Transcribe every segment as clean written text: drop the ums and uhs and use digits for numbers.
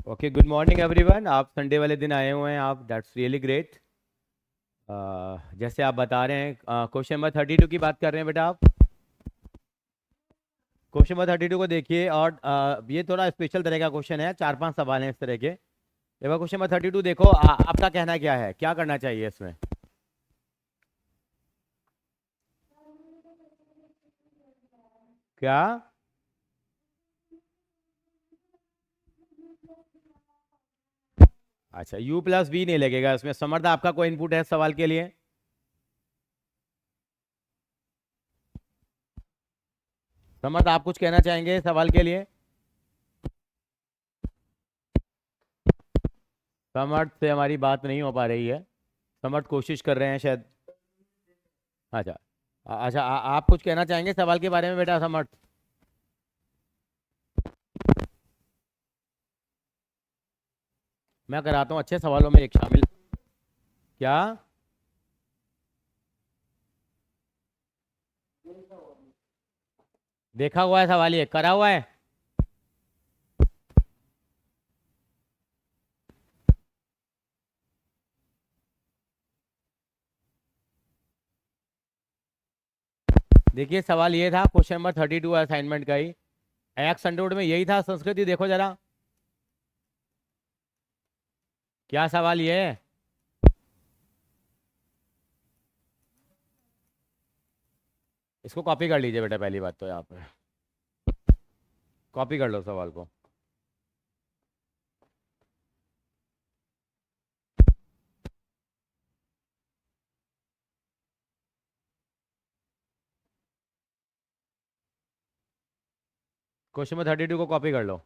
Okay, good morning everyone. आप Sunday वाले दिन आए हुए हैं, आप दैट्स रियली ग्रेट। जैसे आप बता रहे हैं, क्वेश्चन नंबर 32 की बात कर रहे हैं बेटा आप। क्वेश्चन नंबर 32 को देखिए, और ये थोड़ा स्पेशल तरह का क्वेश्चन है, 4-5 सवाल हैं इस तरह के। एक बार क्वेश्चन नंबर 32 देखो, आपका कहना क्या है, क्या करना चाहिए इसमें? क्या? अच्छा, u प्लस वी नहीं लगेगा इसमें। समर्थ, आपका कोई इनपुट है सवाल के लिए? समर्थ, आप कुछ कहना चाहेंगे सवाल के लिए? समर्थ से हमारी बात नहीं हो पा रही है। समर्थ कोशिश कर रहे हैं शायद। अच्छा। अच्छा, आप कुछ कहना चाहेंगे सवाल के बारे में बेटा समर्थ? मैं कराता हूँ, अच्छे सवालों में एक शामिल। क्या? देखा हुआ है सवाल, ये करा हुआ है। देखिए, सवाल ये था, क्वेश्चन नंबर 32 असाइनमेंट का ही। एक्स अंडरवुड में यही था संस्कृति, देखो जरा। क्या सवाल ये है? इसको कॉपी कर लीजिए बेटा, पहली बात तो यहाँ पे कॉपी कर लो सवाल को। क्वेश्चन नंबर 32 को कॉपी कर लो।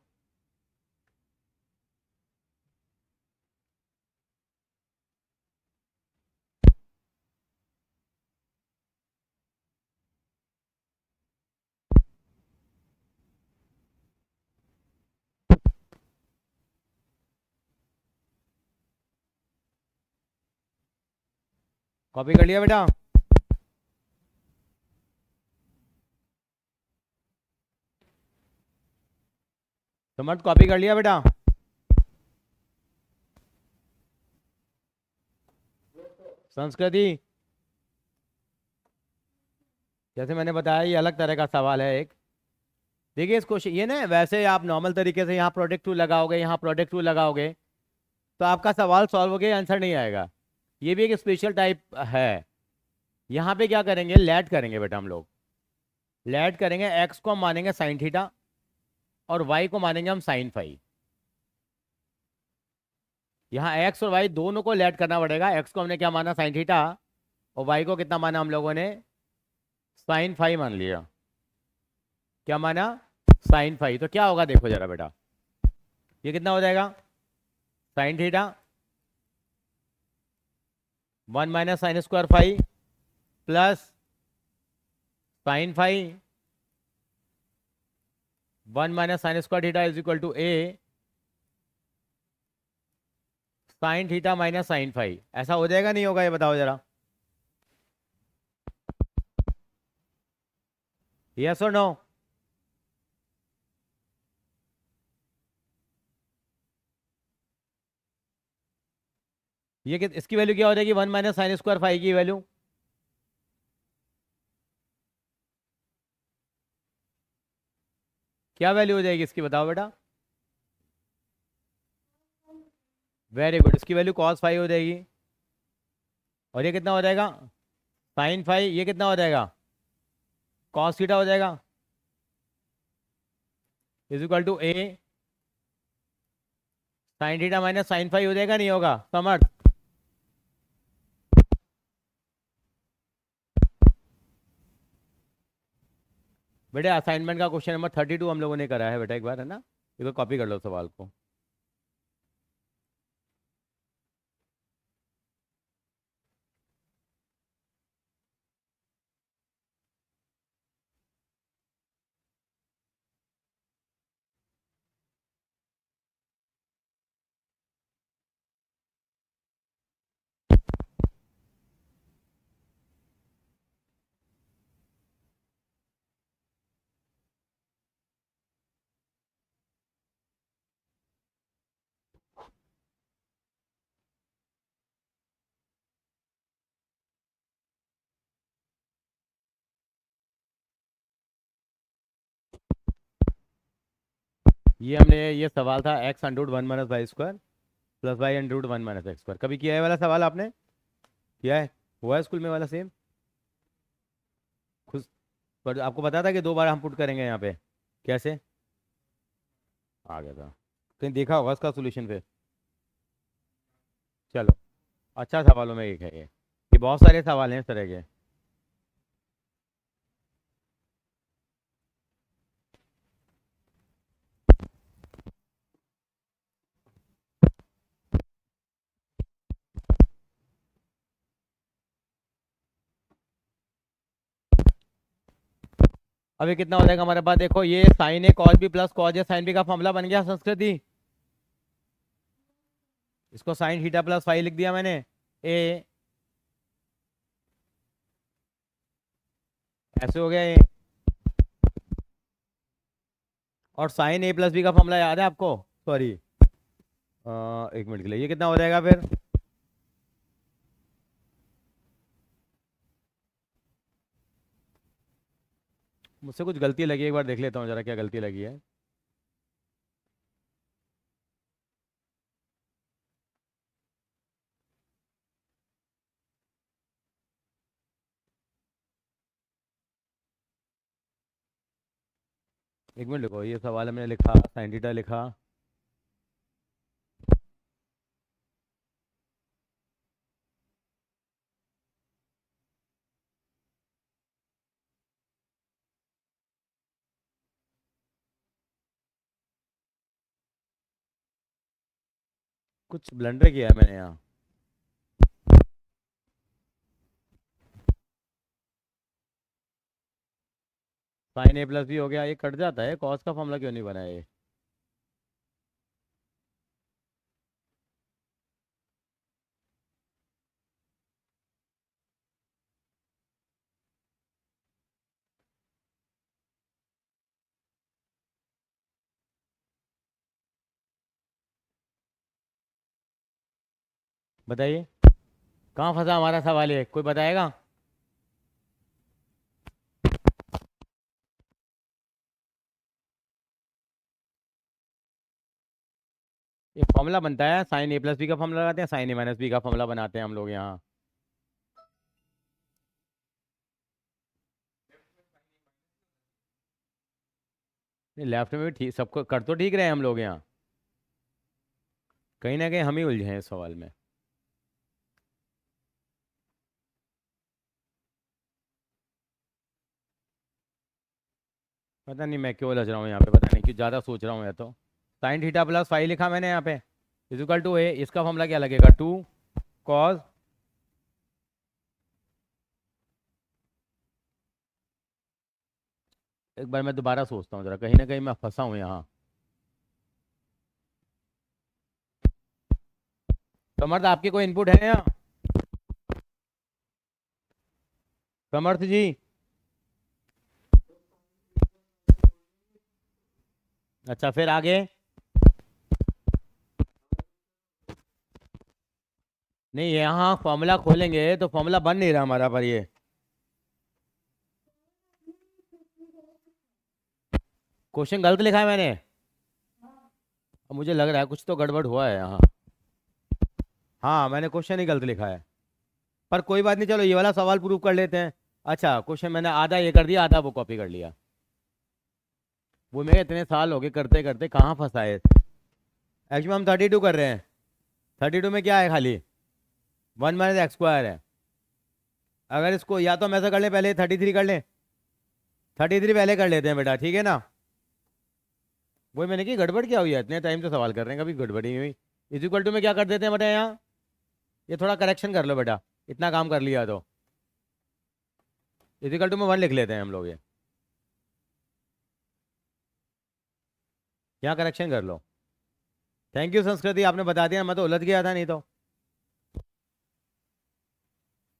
कॉपी कर लिया बेटा? समर्थ, कॉपी कर लिया बेटा? संस्कृति, जैसे मैंने बताया, ये अलग तरह का सवाल है एक। देखिए, इस क्वेश्चन ये ना, वैसे आप नॉर्मल तरीके से यहाँ प्रोडक्ट टू लगाओगे, यहाँ प्रोडक्ट टू लगाओगे, तो आपका सवाल सॉल्व हो गया, आंसर नहीं आएगा। ये भी एक स्पेशल टाइप है। यहाँ पे क्या करेंगे, लेट करेंगे बेटा हम लोग। लेट करेंगे, एक्स को हम मानेंगे साइन थीटा, और वाई को मानेंगे हम साइन फाई। यहाँ एक्स और वाई दोनों को लेट करना पड़ेगा। एक्स को हमने क्या माना, साइन थीटा, और वाई को कितना माना हम लोगों ने, साइन फाई मान लिया। क्या माना? Sine phi. तो क्या होगा देखो जरा बेटा, ये कितना हो जाएगा, sine theta 1 - sin² phi plus sine phi 1 - sin² theta is equal to A sine theta minus sine phi. ऐसा हो जाएगा नहीं होगा, ये बताओ जरा, यस और नो? इसकी वैल्यू क्या हो जाएगी, 1 - sin² फाई की वैल्यू? क्या वैल्यू हो जाएगी इसकी, बताओ बेटा? वेरी गुड, इसकी वैल्यू कॉस फाई हो जाएगी। और ये कितना हो जाएगा, साइन फाई, ये कितना हो जाएगा, कॉस थीटा हो जाएगा, is equal to A sine theta minus sine phi. हो जाएगा नहीं होगा समर्थ? बेटा, असाइनमेंट का क्वेश्चन नंबर 32 हम लोगों ने करा है बेटा, एक बार है ना, इसको कॉपी कर लो सवाल को। ये हमने ये सवाल था x under one minus y square plus y under one minus x square. कभी किया है वाला सवाल आपने? किया है? हुआ है स्कूल में वाला सेम? खुद? पर आपको पता था कि 2 बार हम पुट करेंगे यहाँ पे? कैसे आ गया था? कहीं देखा होगा उसका सोल्यूशन फिर? चलो, अच्छा सवालों में एक है ये बहुत सारे सवाल हैं इस तरह के। अभी कितना हो जाएगा हमारे पास? देखो ये sign A cos B plus cos A sign B का फॉर्मूला बन गया संस्कृति। इसको साइन थीटा प्लस फाइव लिख दिया मैंने। ए ऐसे हो गया ये। और साइन ए प्लस बी का फॉर्मूला याद है आपको? सॉरी, 1 मिनट के लिए, ये कितना हो जाएगा फिर? मुझसे कुछ गलती लगी, एक बार देख लेता हूँ जरा क्या गलती लगी है। एक मिनट लिखो, ये सवाल है मैंने लिखा साइन थीटा लिखा। कुछ ब्लंडर किया है मैंने यहाँ। साइन ए प्लस बी हो गया, ये कट जाता है, कॉस का फॉर्मूला क्यों नहीं बना है ये? बताइए कहाँ फंसा हमारा सवाल, ये कोई बताएगा? ये फॉर्मूला बनता है, साइन ए प्लस बी का फॉर्मूला लगाते हैं, साइन ए माइनस बी का फॉर्मूला बनाते हैं हम लोग यहाँ। लेफ्ट में भी ठीक, सबको कर तो ठीक रहे हैं हम लोग यहाँ। कहीं ना कहीं हम ही उलझे हैं इस सवाल में। पता नहीं मैं क्यों उलझ रहा हूँ यहाँ पे, पता नहीं क्यों ज़्यादा सोच रहा हूँ या तो। साइन थीटा प्लस फाइव लिखा मैंने यहाँ पे, इजिकल टू ए, इसका फॉर्मूला क्या लगेगा? 2 cos। एक बार मैं दोबारा सोचता हूँ जरा, कहीं ना कहीं मैं फंसा हूँ यहाँ। समर्थ आपकी कोई इनपुट है यहाँ? समर्थ जी? अच्छा फिर आगे? नहीं, यहाँ फॉर्मूला खोलेंगे तो फॉर्मूला बन नहीं रहा हमारा पर ये। क्वेश्चन गलत लिखा है मैंने। अब मुझे लग रहा है कुछ तो गड़बड़ हुआ है यहाँ। हाँ मैंने क्वेश्चन ही गलत लिखा है। पर कोई बात नहीं, चलो ये वाला सवाल प्रूव कर लेते हैं। अच्छा क्वेश्चन मैंने आधा ये कर दिया, आधा वो कॉपी कर लिया। वो मैं इतने साल हो गए करते करते कहाँ फंसा है। एक्चुअली हम 32 कर रहे हैं। 32 में क्या है? खाली 1 - x² है। अगर इसको या तो हम ऐसा कर लें, पहले 33 कर लें। 33 पहले कर लेते हैं बेटा, ठीक है ना? वही मैंने की, गड़बड़ क्या हुई है? इतने टाइम से सवाल कर रहे हैं, कभी गड़बड़ ही नहीं हुई। इज इक्वल टू में क्या कर देते हैं बेटा यहाँ? ये थोड़ा करेक्शन कर लो बेटा, इतना काम कर लिया तो। इज इक्वल टू में 1 लिख लेते हैं हम लोग, ये यहाँ करेक्शन कर लो। थैंक यू संस्कृति, आपने बता दिया, मैं तो उलझ गया था नहीं तो।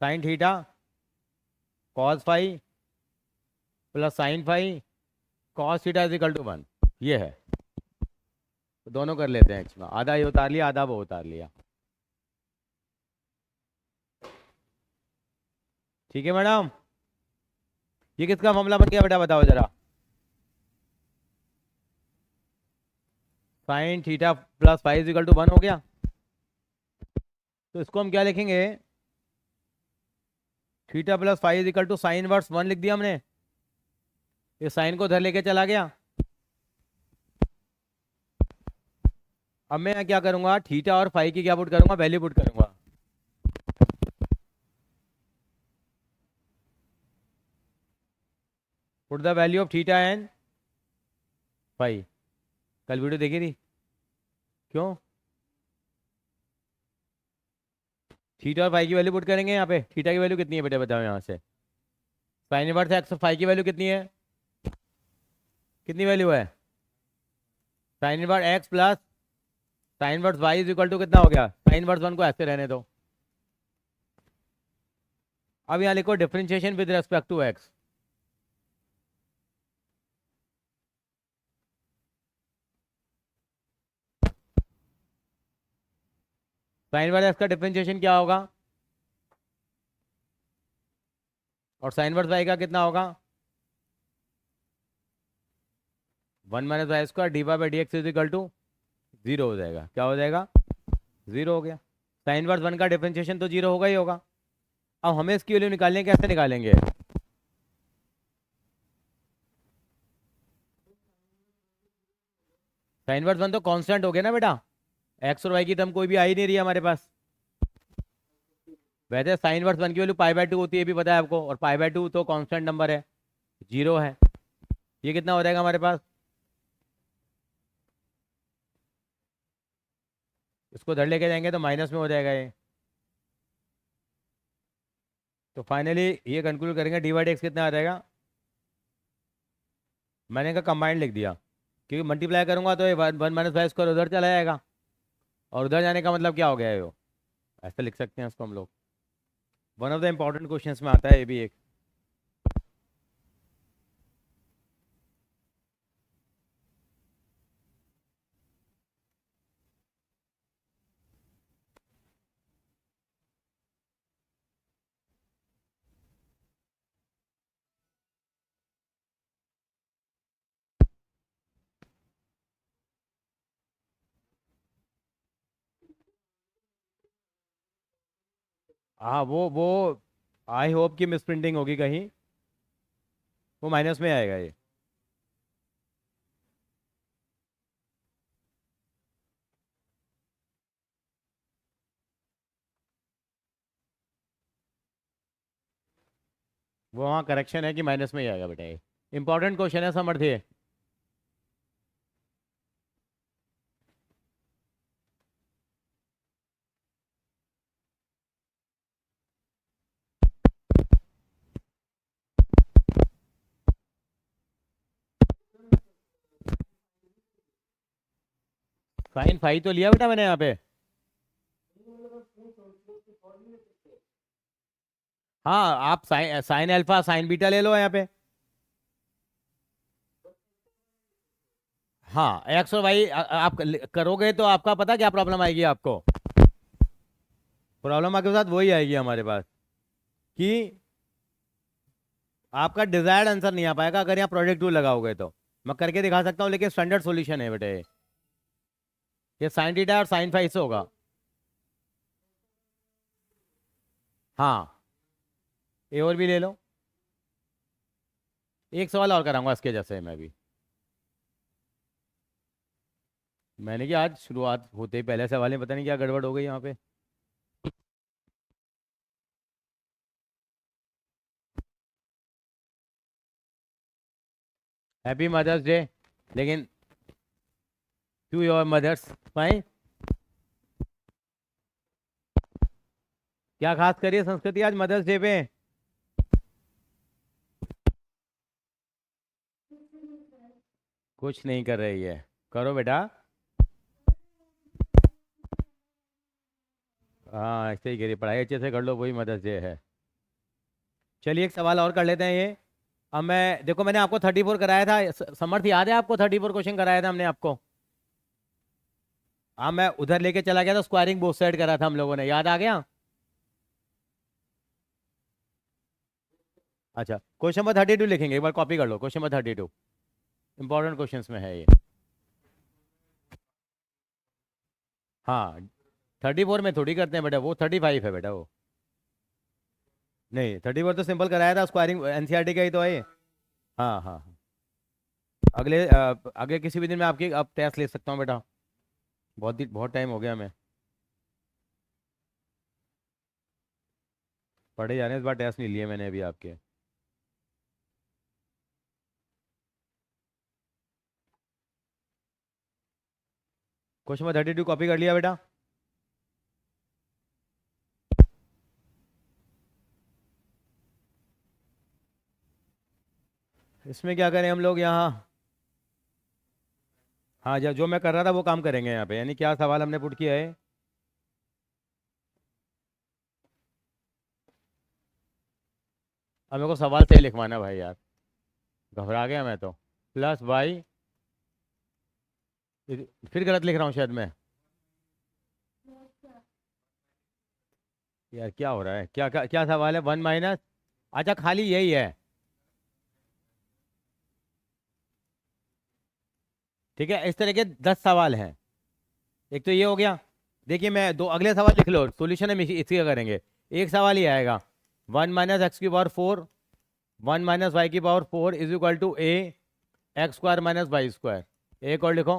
Sine theta cos five plus sine five cos theta is equal to 1, ये है। तो दोनों कर लेते हैं एक्स में, आधा ये उतार लिया, आधा वो उतार लिया। ठीक है मैडम? ये किसका मामला बन गया बेटा, बताओ जरा। Sine theta plus five is equal to 1 हो गया। तो इसको हम क्या लिखेंगे, theta plus five is equal to sine verse 1 लिख दिया हमने। ये साइन को उधर लेके चला गया। अब मैं क्या करूंगा, थीटा और फाइव की क्या पुट करूंगा, वैल्यू पुट करूंगा। Put the value of theta and five. कल वीडियो देखी थी क्यों? थीटा और फाइव की वैल्यू पुट करेंगे यहाँ पे। थीटा की वैल्यू कितनी है बेटा बताओ यहाँ से। साइन इनवर्स एक्स, फाइव की वैल्यू कितनी है, कितनी वैल्यू है, sine inverse x plus sine inverse y is equal to कितना हो गया, साइन इनवर्स 1 को ऐसे रहने दो। अब यहाँ लिखो differentiation with respect to x. Sine inverse x का डिफरेंशिएशन क्या होगा, और साइन इनवर्स वाई का कितना होगा, 1 minus y square d y by d x is equal to 0 हो जाएगा। क्या हो जाएगा, 0 हो गया। साइन इनवर्स 1 का डिफरेंशिएशन तो 0 होगा ही होगा। अब हमें इसकी वैल्यू निकालनी है, कैसे निकालेंगे। साइन इनवर्स 1 तो कांस्टेंट हो गया ना बेटा, एक्स और वाई की टर्म कोई भी आ ही नहीं रही है हमारे पास। वैसे साइन इनवर्स 1 की वैल्यू पाई बाय 2 होती है, भी पता है आपको, और पाई बाय 2 तो कांस्टेंट नंबर है, 0 है। ये कितना हो जाएगा हमारे पास, इसको धर लेके जाएंगे तो माइनस में हो जाएगा ये। तो फाइनली ये कंक्लूड करेंगे डी वाई डी एक्स कितना आ जाएगा। मैंने कहा कंबाइंड लिख दिया, क्योंकि मल्टीप्लाई करूंगा तो ये 1 माइनस वाई स्क्वायर उधर चला जाएगा, और उधर जाने का मतलब क्या हो गया है वो, ऐसे लिख सकते हैं इसको हम लोग। One of the important questions में आता है ये भी एक। हाँ वो आई होप कि मिस प्रिंटिंग होगी कहीं, वो माइनस में आएगा ये। वो वहाँ करेक्शन है कि माइनस में ही आएगा बेटा ये। इंपॉर्टेंट क्वेश्चन है, समझिए। साइन फाइव तो लिया बेटा मैंने यहाँ पे। हाँ आप sine sine alpha sine beta ले लो यहाँ पे। हाँ एक्स और वाई आप करोगे तो आपका पता क्या प्रॉब्लम आएगी आपको, प्रॉब्लम आपके साथ वही आएगी हमारे पास, कि आपका डिजायर्ड आंसर नहीं आ पाएगा अगर यहाँ प्रोजेक्ट टूल लगाओगे तो। मैं करके दिखा सकता हूँ, लेकिन स्टैंडर्ड सॉल्यूशन है बेटे ये साइन थीटा और साइन फाइव से होगा। हाँ ये और भी ले लो, एक सवाल और कराऊंगा इसके जैसे मैं भी। मैंने कि आज शुरुआत होते ही पहले सवाल में पता नहीं क्या गड़बड़ हो गई यहाँ पे। हैप्पी मदर्स डे, लेकिन टू योर मदर्स फाइन। क्या खास करिए संस्कृति आज मदर्स डे पे। कुछ नहीं कर रही है, करो बेटा। हाँ ऐसे ही करिए, पढ़ाई अच्छे से कर लो, वही मदर्स डे है। चलिए एक सवाल और कर लेते हैं ये। अब मैं देखो, मैंने आपको 34 कराया था, समर्थ याद है आपको, 34 क्वेश्चन कराया था हमने आपको। हाँ मैं उधर लेके चला गया था, स्क्वायरिंग बोथ साइड करा था हम लोगों ने, याद आ गया। अच्छा क्वेश्चन नंबर 32 लिखेंगे, एक बार कॉपी कर लो, क्वेश्चन नंबर 32 इंपॉर्टेंट क्वेश्चंस में है ये। हाँ 34 में थोड़ी करते हैं बेटा, वो 35 है बेटा वो। नहीं 34 तो सिंपल कराया था, स्क्वायरिंग एनसीईआरटी का ही तो है ये। हाँ हाँ हाँ। अगले किसी भी दिन मैं आपकी अब टेस्ट ले सकता हूँ बेटा, बहुत टाइम हो गया हमें, पढ़े जा रहे हैं, इस बार टेस्ट नहीं लिए मैंने अभी आपके। क्वेश्चन नंबर 32 कॉपी कर लिया बेटा। इसमें क्या करें हम लोग यहाँ? हाँ जो मैं कर रहा था वो काम करेंगे यहाँ पे, यानी क्या सवाल हमने पुट किया है। अब मेरे को सवाल सही लिखवाना भाई यार, घबरा गया मैं तो। प्लस वाई, फिर गलत लिख रहा हूँ शायद मैं। यार क्या हो रहा है, क्या क्या, क्या सवाल है? 1 माइनस, अच्छा खाली यही है। ठीक है, इस तरह के 10 सवाल हैं। एक तो ये हो गया। देखिए मैं दो अगले सवाल लिख लो, सॉल्यूशन हम इसी का करेंगे। एक सवाल ये आएगा, 1 माइनस एक्स की पावर 4, 1 माइनस वाई की power 4 is equal to a x square minus y square. एक और लिखो,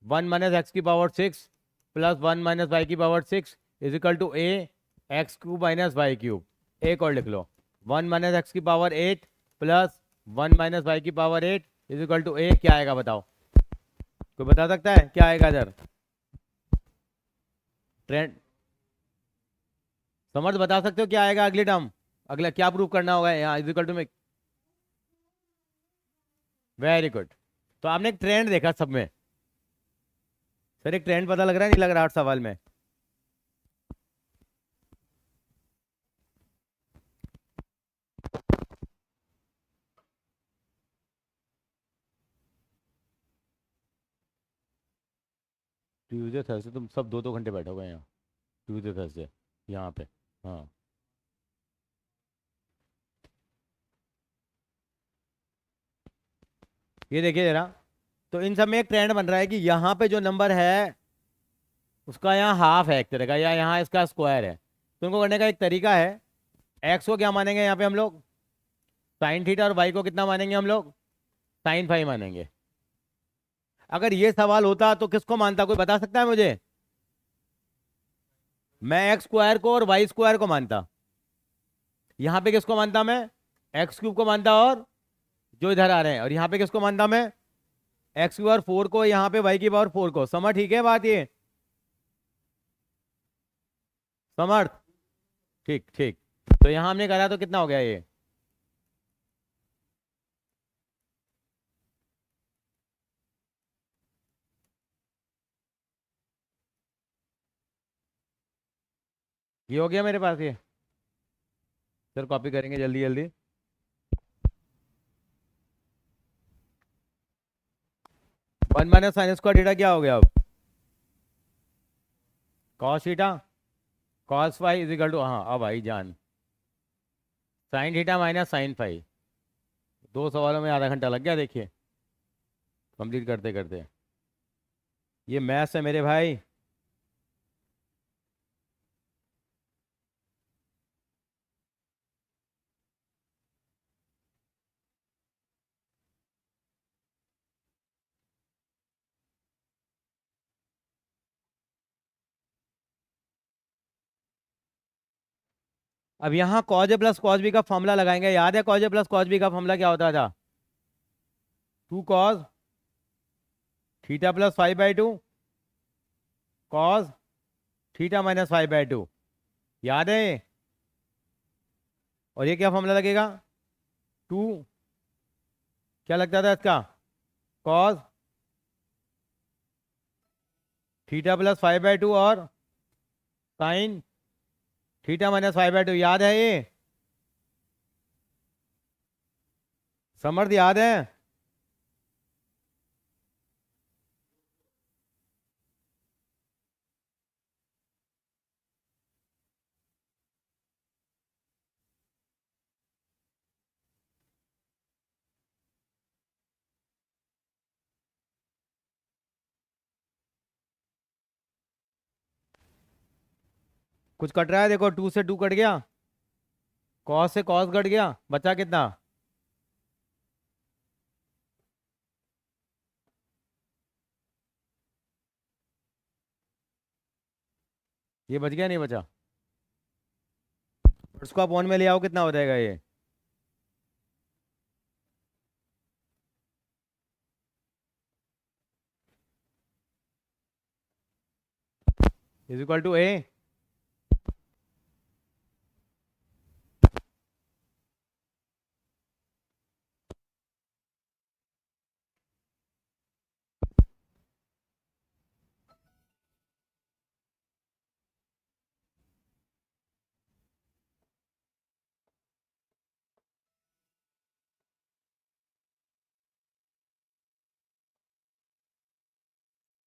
1 माइनस एक्स की पावर 6 प्लस 1 माइनस वाई की power 6 is equal to a x cube minus y cube. एक और लिख लो, 1 माइनस एक्स की पावर 8 प्लस 1 माइनस वाई की पावर 8 इज इक्वल टू ए। क्या आएगा बताओ? कोई बता सकता है क्या आएगा इधर? ट्रेंड, समर्थ बता सकते हो क्या आएगा अगली टर्म? अगला क्या प्रूव करना होगा यहाँ इज इक्वल टू में? Very good. तो आपने एक ट्रेंड देखा सब में। सर एक ट्रेंड पता लग रहा है, नहीं लग रहा 8 सवाल में? ट्यूजडे थर्सडे तुम सब 2-2 घंटे बैठे हुए हैं यहाँ, ट्यूजडे थर्सडे यहाँ पे। हाँ ये देखिए जरा, तो इन सब में एक ट्रेंड बन रहा है कि यहाँ पे जो नंबर है उसका यहाँ हाफ है एक तरह का, या यहाँ इसका स्क्वायर है। तो उनको करने का एक तरीका है, एक्स को क्या मानेंगे यहाँ पे हम लोग? साइन थीटा, और वाई को कितना मानेंगे हम लोग? साइन फाई मानेंगे। अगर ये सवाल होता तो किसको मानता, कोई बता सकता है मुझे? मैं एक्स स्क्वायर को और वाई स्क्वायर को मानता। यहाँ पे किसको मानता मैं? एक्स क्यूब को मानता, और जो इधर आ रहे हैं। और यहाँ पे किसको मानता मैं? एक्स की पावर 4 को, यहाँ पे वाई की पावर 4 को। समझ ठीक है बात ये? समर्थ? ठीक ठीक। तो यहाँ हमने करा तो कितना हो गया ये हो गया मेरे पास ये। सर कॉपी करेंगे जल्दी जल्दी। 1 माइनस साइन स्क्वायर थीटा क्या हो गया अब? Cos theta, cos phi is equal to, हाँ अब आई जान, sine theta minus sine phi. 2 सवालों में आधा घंटा लग गया देखिए, कंप्लीट करते करते। ये मैथ्स है मेरे भाई। अब यहाँ cause A plus cos B का फॉर्मूला लगाएंगे। याद है cause A plus cos B का फॉर्मूला क्या होता था? 2 cos theta plus 5/2 cos theta minus 5/2। याद है ये? और ये क्या फॉर्मूला लगेगा? 2, क्या लगता था इसका? कॉस थीटा प्लस 5/2 और साइन थीटा माइनस 5/2। याद है ये? समर्थ याद है? कुछ कट रहा है, देखो 2 से 2 कट गया, कॉस से कॉस कट गया, बचा कितना? ये बच गया नहीं बचा? उसको आप वन में ले आओ, कितना हो जाएगा ये? Is equal to a.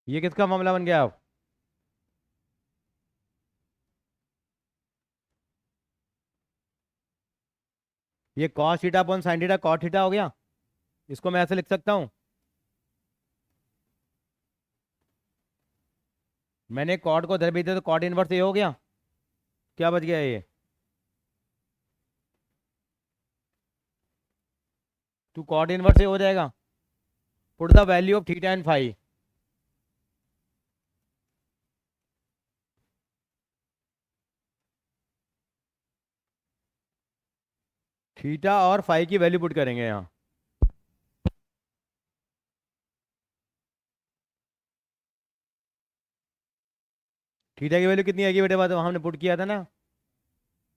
ये किसका मामला बन गया अब? ये cos theta upon sine theta cot theta हो गया। इसको मैं ऐसे लिख सकता हूं, मैंने कॉट को इधर भेज दिया तो कॉट इनवर्स ये हो गया। क्या बच गया ये? टू कॉट इनवर्स ये हो जाएगा। Put the value of theta and phi. Theta और फाई की वैल्यू पुट करेंगे यहाँ। थीटा की वैल्यू कितनी आएगी बेटे, बात हमने पुट किया था ना,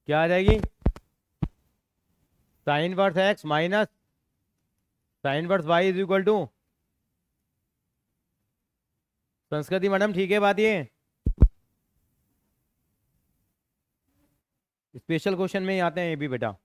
क्या आ जाएगी? Sine verse x minus sine verse y is equal to. Sanskriti madam ठीक है बात ये? स्पेशल क्वेश्चन में ही आते हैं ये भी बेटा।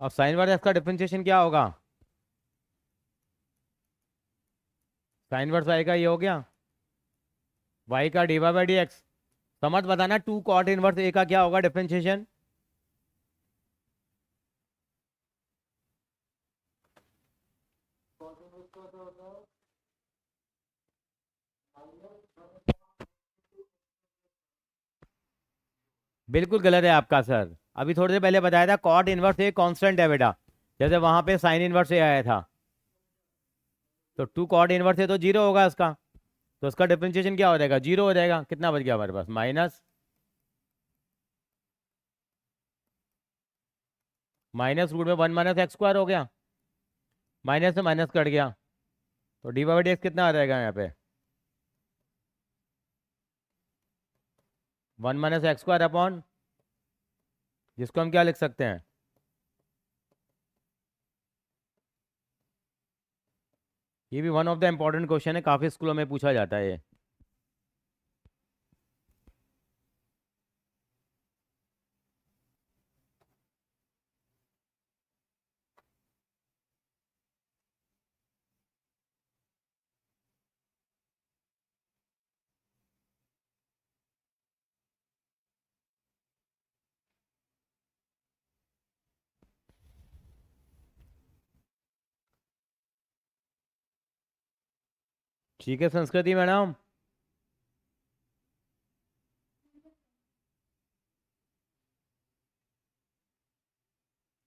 अब साइन वर्स एक्स का डिफरेंशिएशन क्या होगा? साइन वर्स वाई का ये हो गया, वाई का d y by d x. समझ बताना, टू कॉट इनवर्स ए का क्या होगा डिफरेंशिएशन? बिल्कुल गलत है आपका सर। अभी थोड़ी देर पहले बताया था कॉट इनवर्स ए कांस्टेंट है बेटा, जैसे वहां पे साइन इनवर्स ए आया था, तो टू कॉट इनवर्स ए तो जीरो होगा उसका, तो उसका डिफरेंशिएशन क्या हो जाएगा? जीरो हो जाएगा। कितना बच गया हमारे पास? माइनस माइनस रूट में वन माइनस एक्स स्क्वायर हो गया, माइनस से माइनस कट गया, तो डी बाई डी एक्स कितना आ जाएगा यहाँ पे? One minus x square upon, जिसको हम क्या लिख सकते हैं? ये भी one of the important question है, काफी स्कूलों में पूछा जाता है ये। ठीक है संस्कृति मैडम।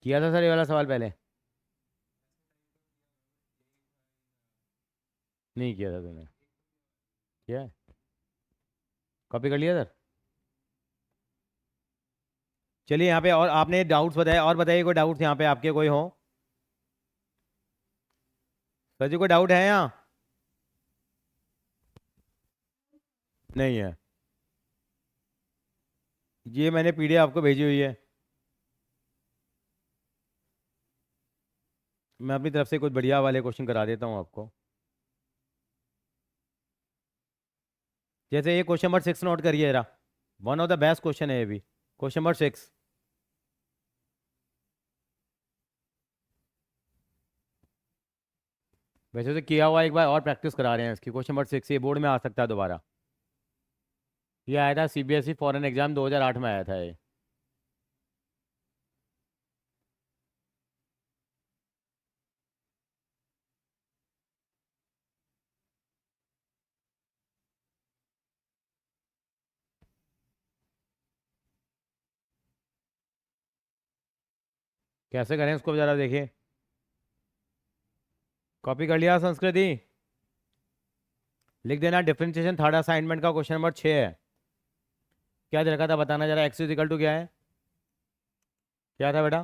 किया था सर ये वाला सवाल पहले? नहीं किया था तुमने? किया है? कॉपी कर लिया सर? चलिए यहाँ पे, और आपने डाउट्स बताए, और बताइए कोई डाउट्स यहाँ पे आपके कोई हो? सर जी कोई डाउट है यहाँ? नहीं है? ये मैंने पीडीएफ आपको भेजी हुई है, मैं अपनी तरफ से कुछ बढ़िया वाले क्वेश्चन करा देता हूँ आपको। जैसे ये क्वेश्चन नंबर 6 नोट करिए जरा, one of the best question है ये भी, क्वेश्चन नंबर 6। वैसे तो किया हुआ, एक बार और प्रैक्टिस करा रहे हैं इसकी। क्वेश्चन नंबर 6 ये बोर्ड में आ सकता है दोबारा। ये आया था सीबीएसई फॉरेन एग्जाम 2008 में आया था ये। कैसे करें इसको जरा देखिए। कॉपी कर लिया संस्कृति। लिख देना डिफरेंशिएशन थर्ड असाइनमेंट का क्वेश्चन नंबर 6 है। क्या दे रखा था बताना जरा। एक्स इज इक्वल टू क्या है? क्या था बेटा?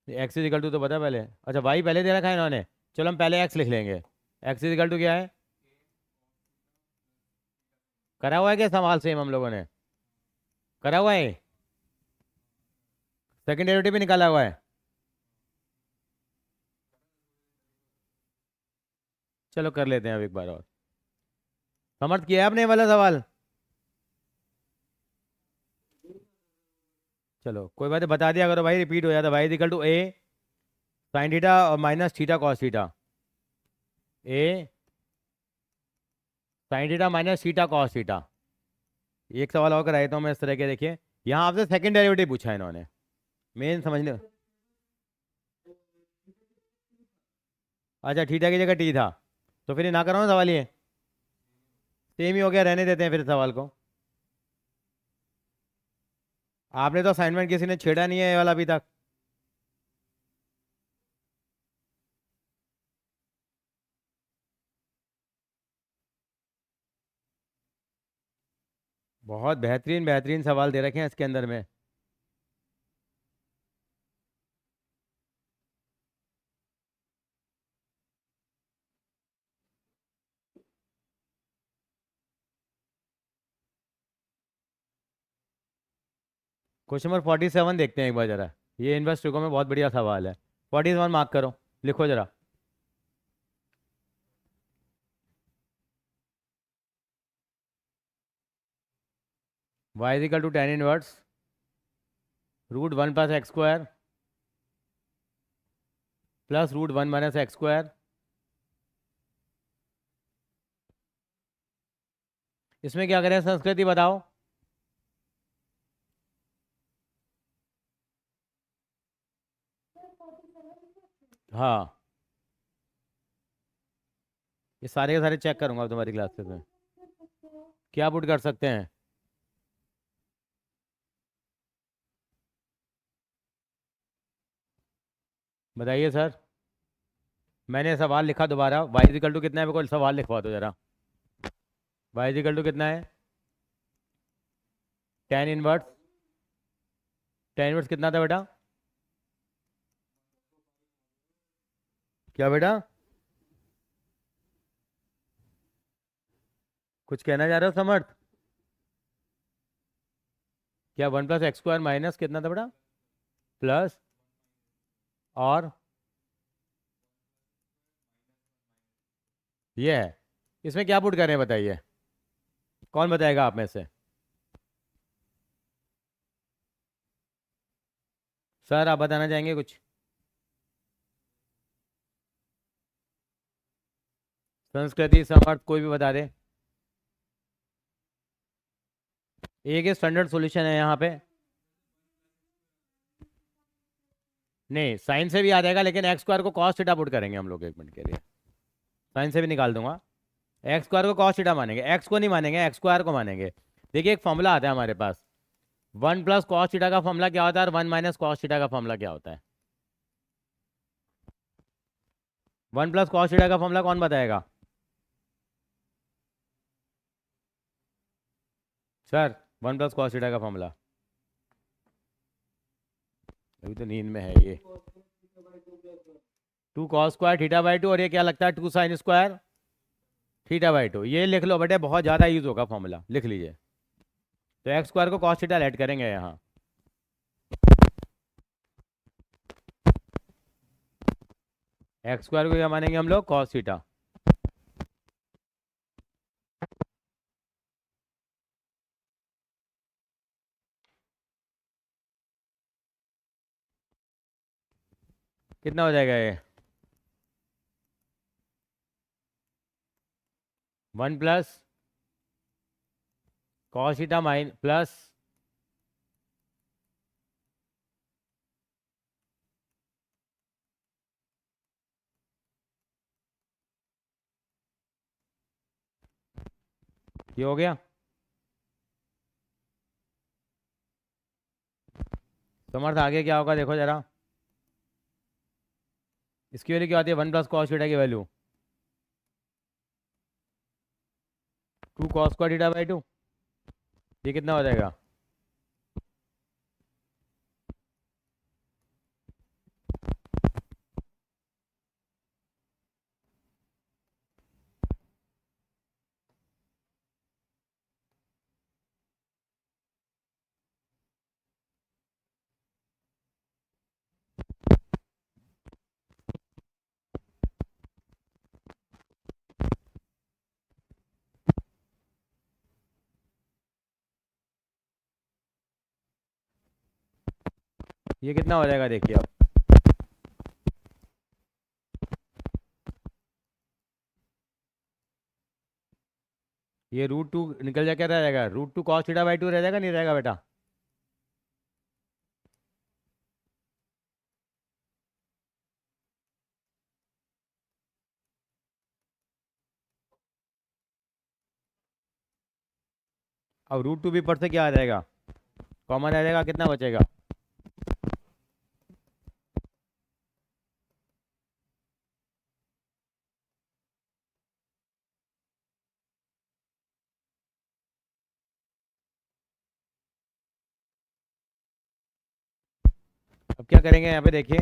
एक्स इज इक्वल टू तो बता पहले। अच्छा वाई पहले दे रखा है इन्होंने। चलो हम पहले एक्स लिख लेंगे। एक्स इज इक्वल टू क्या है? करा हुआ है क्या सवाल सेम हम लोगों ने? करा हुआ है। सेकंड डेरिवेटिव भी निकाला हुआ है। चलो कर लेते हैं अब एक बार और। समर्थ किया है आपने ये वाला सवाल? चलो कोई बात नहीं, बता दिया करो भाई, रिपीट हो जाता। Y is equal to A sine theta और minus theta cos theta. A sine theta minus theta cos theta. एक सवाल और कराया था मैं इस तरह के, देखिए यहाँ आपसे सेकंड डेरिवेटिव पूछा है इन्होंने। मेन समझने। अच्छा थीटा की जगह टी था, तो फिर ये ना करो ना सवाल ये। सेम ही हो गया, रहने देते हैं फिर सवाल को। आपने तो असाइनमेंट किसी ने छेड़ा नहीं है ये वाला अभी तक। बहुत बेहतरीन बेहतरीन सवाल दे रखे हैं इसके अंदर में। क्वेश्चन नंबर 47 देखते हैं एक बार जरा। ये इनवर्स ट्रिगो में बहुत बढ़िया सवाल है। 47 मार्क करो, लिखो जरा। Y equal to tan inverse root one plus x square plus root one minus x square. इसमें क्या करें संस्कृति बताओ। हाँ ये सारे के सारे चेक करूंगा तुम्हारी क्लासेस में। क्या पुट कर सकते हैं? बताइए सर। मैंने सवाल लिखा दोबारा। वाई इजिकल टू कितना है, मेरे को सवाल लिखवा दो जरा। वाई इजिकल टू कितना है? Tan inverse. टेन इनवर्स कितना था बेटा? क्या बेटा? कुछ कहना चाह रहे हो समर्थ? क्या one plus x square minus कितना था बेटा? प्लस और ये है। इसमें क्या पुट करें बताइए, कौन बताएगा आप में से? सर आप बताना चाहेंगे कुछ? संस्कृति समर्थ कोई भी बता दे। एक स्टैंडर्ड सॉल्यूशन है यहाँ पे। नहीं साइन से भी आ जाएगा, लेकिन एक्स स्क्वायर को कॉस थीटा पुट करेंगे हम लोग एक मिनट के लिए। साइन से भी निकाल दूंगा। एक्स स्क्वायर को कॉस थीटा मानेंगे, एक्स को नहीं मानेंगे, एक्स स्क्वायर को मानेंगे। देखिए एक फॉर्मूला आता है हमारे पास। वन प्लस कॉस थीटा का फॉर्मूला क्या होता है और वन माइनस कॉस थीटा का फॉर्मूला क्या होता है? वन प्लस कॉस थीटा का फॉर्मूला कौन बताएगा? Sir one plus cos theta का फॉर्मूला। अभी तो नींद में है ये। Two cos square theta by two, और ये क्या लगता है two sine square theta by two. ये लिख लो बेटे, बहुत ज़्यादा यूज होगा फॉर्मूला, लिख लीजिए। तो एक्स स्क्वायर को कॉस थीटा ऐड करेंगे यहाँ। एक्स स्क्वायर को क्या मानेंगे हम लोग? Cos theta. कितना हो जाएगा ये? One plus cos theta mine plus ये हो गया। समर्थ आगे क्या होगा देखो जरा, इसकी वैल्यू क्या आती है, 1 प्लस कॉस थीटा की value 2 cos square theta by 2। ये कितना हो जाएगा, ये कितना हो जाएगा देखिए अब, ये √2 निकल जा क्या रह जाएगा, √2 कॉस थीटा बाई 2 रह जाएगा, नहीं रहेगा बेटा। अब √2 भी पर से क्या आ जाएगा, कॉमन आ जाएगा, कितना बचेगा, अब क्या करेंगे यहाँ पे देखिए,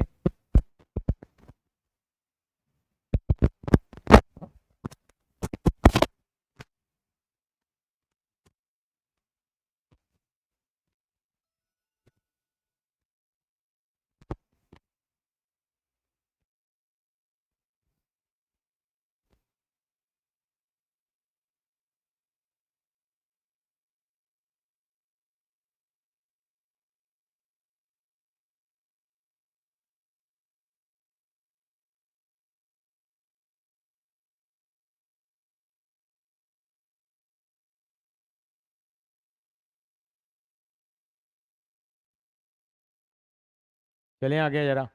चलिए आगे जरा,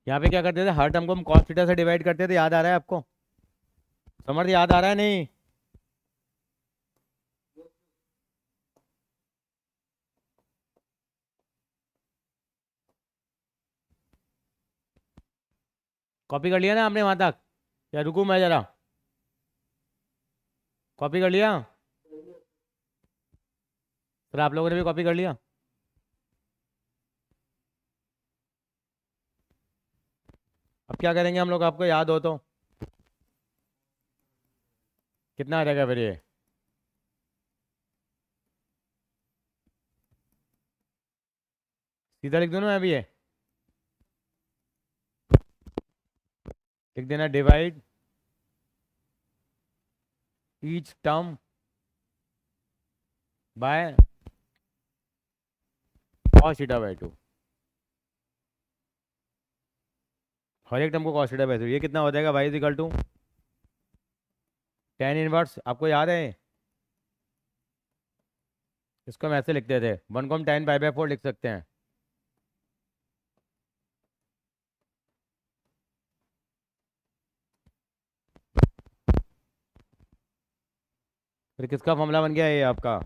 यहाँ पे क्या करते थे, हर टर्म को हम कॉस थीटा से डिवाइड करते थे, याद आ रहा है आपको, समर्थ याद आ रहा है नहीं, कॉपी कर लिया ना आपने वहाँ तक, या रुकूं मैं जरा, कॉपी कर लिया, फिर आप लोगों ने भी कॉपी कर लिया। अब क्या करेंगे हम लोग, आपको याद हो तो, कितना आ जाएगा फिर ये, सीधा लिख दूँ ना मैं भी ये, लिख देना divide each term by cos theta by 2, हर एक टर्म को कॉस थीटा बाई 2, ये कितना हो जाएगा, y is equal to tan inverse, आपको याद है इसको हम ऐसे लिखते थे, 1 को हम tan पाई बाई 4 लिख सकते हैं, फिर किसका फॉर्मूला बन गया ये आपका,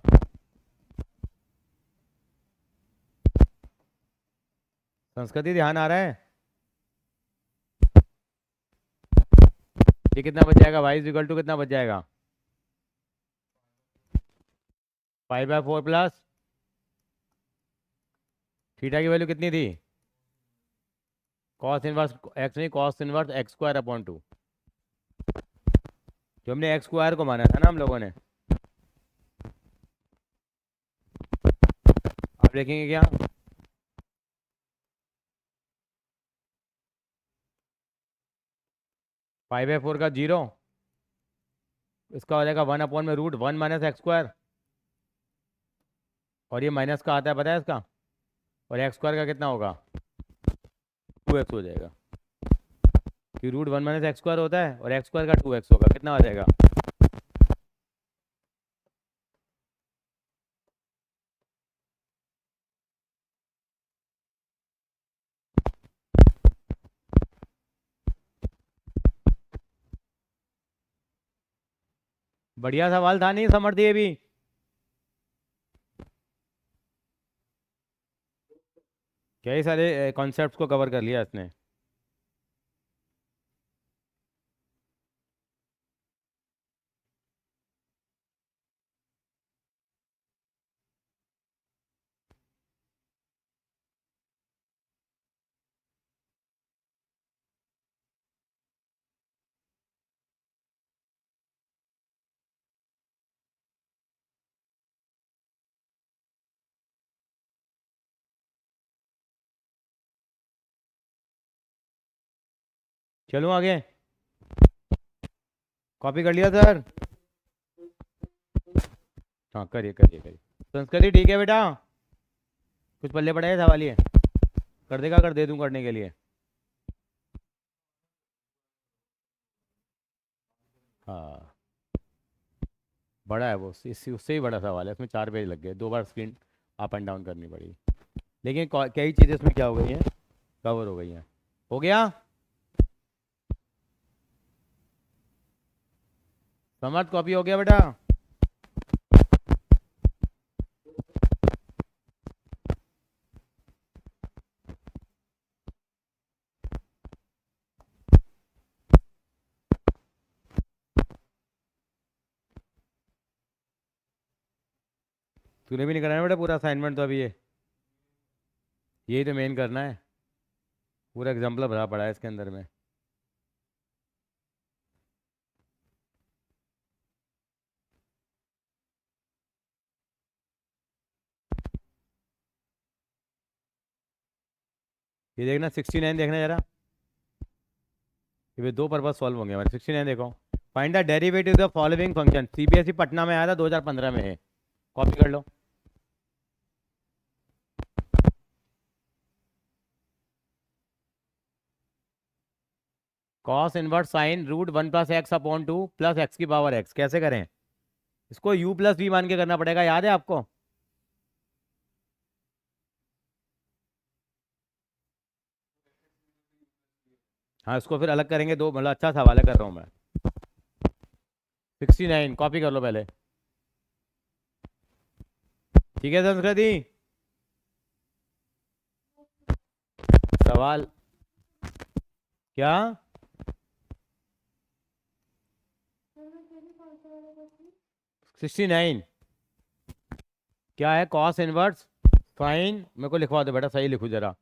संस्कृति ध्यान आ रहा है, ये कितना बच जाएगा, y इज इक्वल टू कितना बच जाएगा, पाई बाय 4 प्लस थीटा की वैल्यू कितनी थी, कॉस इनवर्स एक्स नहीं, cos inverse x square upon 2, जो हमने एक्स स्क्वायर को माना था ना हम लोगों ने, आप देखेंगे क्या, पाई बाय 4 का 0, इसका हो जाएगा 1 अपॉन में √1 माइनस एक्स स्क्वायर, और ये माइनस का आता है पता है इसका, और एक्स स्क्वायर का कितना होगा, 2x हो जाएगा, कि √1 माइनस एक्स स्क्वायर होता है और एक्स स्क्वायर का 2x होगा, कितना आ जाएगा, बढ़िया सवाल था नहीं समझ दिए भी। कई सारे कॉन्सेप्ट्स को कवर कर लिया इसने। चलो आगे। कॉपी कर लिया सर। हाँ करिए करिए करिए। संस्कृति ठीक है बेटा। कुछ पल्ले पड़े हैं सवाल ये। कर देगा कर दे दूँ करने के लिए। हाँ बड़ा है वो, इससे उससे ही बड़ा सवाल है, इसमें 4 पेज लग गए, 2 बार स्क्रीन अप एंड डाउन करनी पड़ी। लेकिन कई चीज़ें इसमें क्या हो गई हैं, कवर हो गई हैं। हो गया। समर्थ कॉपी हो गया बेटा। तूने भी नहीं कराया बेटा पूरा असाइनमेंट तो अभी ये यही तो मेन करना है। पूरा एग्जाम्पल भरा पड़ा है इसके अंदर में। ये देखना 69 देखना जरा। ये 2 पर्पज सॉल्व होंगे हमारे। 69 देखो। Find the derivative the following function. CBSE Patna में आया था 2015 में है। कॉपी कर लो। Cos inverse sine root 1 + x/2 plus X की पावर एक्स कैसे करें। इसको u+v मान के करना पड़ेगा, याद है आपको। हाँ इसको फिर अलग करेंगे दो, मतलब अच्छा सवाल है कर रहा हूँ मैं। 69 कॉपी कर लो पहले। ठीक है संस्कृति। सवाल क्या। 69 क्या है, कॉस इनवर्स साइन। मेरे को लिखवा दो बेटा, सही लिखो जरा।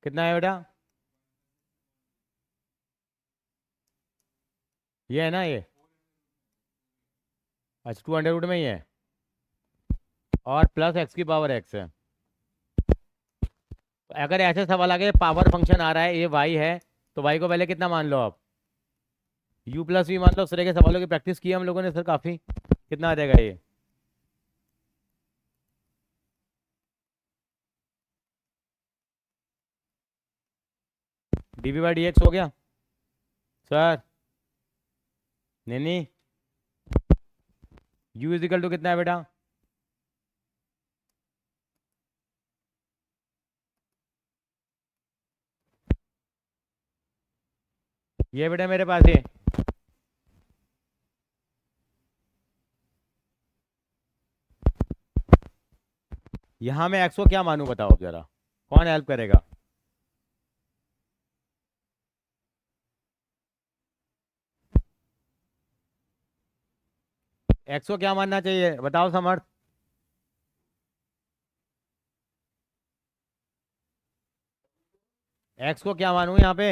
कितना है बेटा। ये है ना ये। अच्छा 200 में ही है। और प्लस एक्स की पावर एक्स है। तो अगर ऐसे सवाल आ गए पावर फंक्शन आ रहा है, ये वाई है, तो वाई को पहले कितना मान लो आप, u+v मान लो। उस तरह के सवालों की प्रैक्टिस की हम लोगों ने सर काफ़ी। कितना आ जाएगा ये। dv/dx हो गया सर। नहीं नहीं, u कितना है बेटा। ये बेटा मेरे पास है। यहाँ मैं एक्स को क्या मानूं बताओ जरा, कौन हेल्प करेगा। एक्स को क्या मानना चाहिए बताओ समर्थ। एक्स को क्या मानूं यहाँ पे।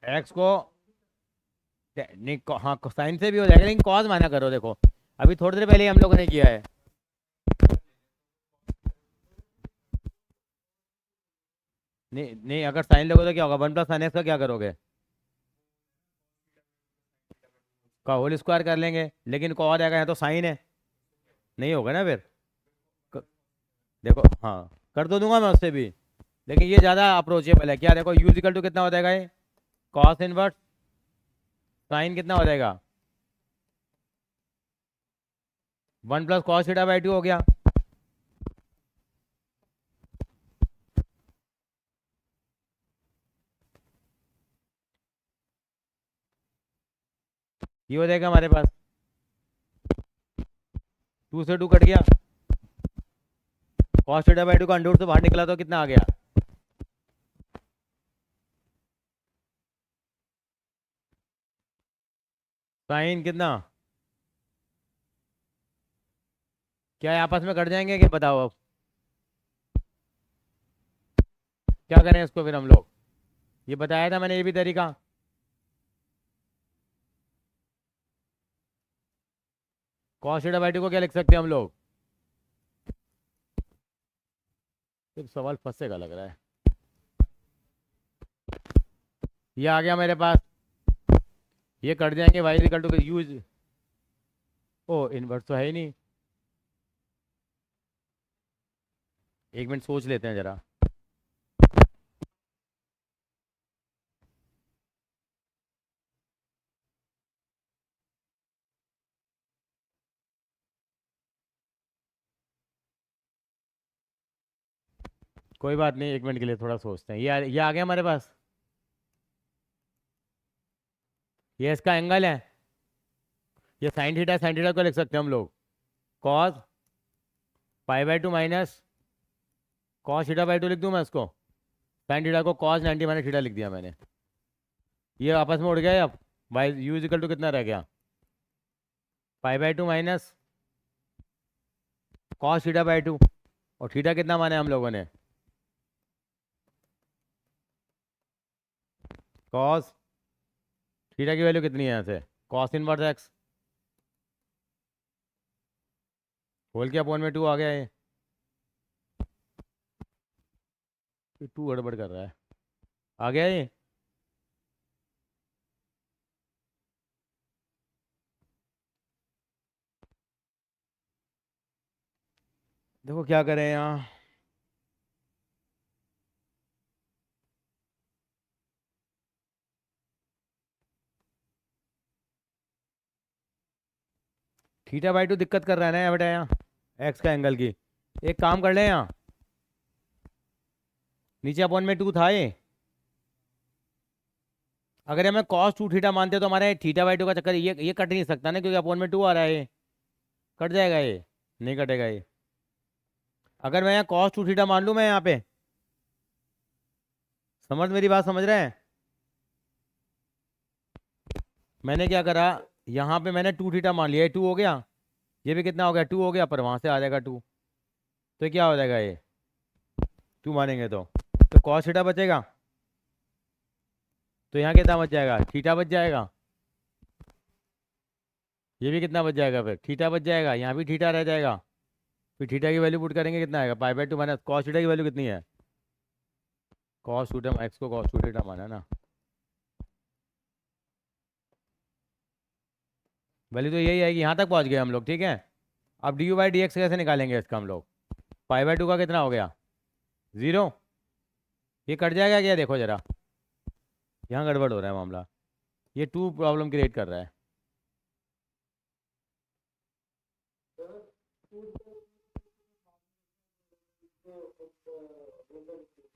एक्स को नहीं हाँ साइन से भी हो जाएगा, लेकिन कॉज माना करो। देखो अभी थोड़ी देर पहले ही हम लोगों ने किया है। नहीं नहीं, अगर साइन लोगे तो क्या होगा, 1 + sin x का क्या करोगे, का होल स्क्वायर कर लेंगे। लेकिन कॉज आएगा, यहाँ तो साइन है, नहीं होगा ना फिर। क- देखो हाँ कर तो दूंगा मैं उससे भी, लेकिन ये ज़्यादा अप्रोचेबल है। क्या देखो u कितना हो जाएगा ये, कॉस इनवर्स साइन कितना हो जाएगा, 1 + cos θ/2 हो गया। ये हो जाएगा हमारे पास, 2 से 2 कट गया, cos थीटा बाई 2 का अंडर रूट से बाहर निकला तो कितना आ गया, साइन कितना, क्या ये आपस में कट जाएंगे कि बताओ अब क्या करें इसको फिर हम लोग, ये बताया था मैंने ये भी तरीका। cos थीटा बाई 2 को क्या लिख सकते हैं हम लोग, तो सवाल फंसेगा लग रहा है। ये आ गया मेरे पास, ये कट जाएंगे, वाई इक्वल टू यूज, ओ इनवर्स तो है ही नहीं, एक मिनट सोच लेते हैं जरा। कोई बात नहीं, एक मिनट के लिए थोड़ा सोचते हैं। ये आ गया हमारे पास, ये इसका एंगल है, ये साइन थीटा को लिख सकते हैं हम लोग, cos pi by 2 minus cos theta by 2 लिख दूं मैं इसको, साइन थीटा को कॉस 90 माइनस थीटा लिख दिया मैंने, ये आपस में उड़ गया। अब बाई यू इक्वल टू कितना रह गया, pi by 2 minus cos theta by 2, और थीटा कितना माने हम लोगों ने, कॉस थीटा की वैल्यू कितनी है यहाँ से, कॉस इनवर्स एक्स होल के अपॉन में 2 आ गया, ये 2 गड़बड़ कर रहा है, आ गया ये। देखो क्या करें यहाँ, थीटा बाई 2 दिक्कत कर रहा है ना यहाँ बेटा, यहाँ एक्स का एंगल की, एक काम कर लें यहाँ, नीचे अपॉन में 2 था ये, अगर हमें कॉस 2 थीटा मानते तो हमारे थीटा बाई 2 का चक्कर, ये कट नहीं सकता ना, क्योंकि अपॉन में 2 आ रहा है, ये कट जाएगा, ये नहीं कटेगा ये। अगर मैं यहाँ कॉस 2 थीटा मान लूँ मैं यहाँ पे, समझ मेरी बात समझ रहे हैं, मैंने क्या करा, यहाँ पे मैंने 2 थीटा मान लिया, ये 2 हो गया, ये भी कितना हो गया, 2 हो गया, पर वहाँ से आ जाएगा 2, तो क्या हो जाएगा ये, 2 मानेंगे तो कॉस थीटा बचेगा, तो यहाँ कितना बच जाएगा, थीटा बच जाएगा, ये भी कितना बच जाएगा, फिर थीटा बच जाएगा, यहाँ भी थीटा रह जाएगा, फिर थीटा की वैल्यू पुट करेंगे कितना आएगा, pi by 2 minus cos theta की वैल्यू कितनी है, कॉस थीटा एक्स को कॉस थीटा माना ना, वैल्यू तो यही आएगी, यहाँ तक पहुँच गए हम लोग, ठीक है। अब D you by d x कैसे निकालेंगे इसका हम लोग, पाई बाई 2 का कितना हो गया, 0, ये कट जाएगा क्या, देखो जरा, यहाँ गड़बड़ हो रहा है मामला, ये 2 प्रॉब्लम क्रिएट कर रहा है,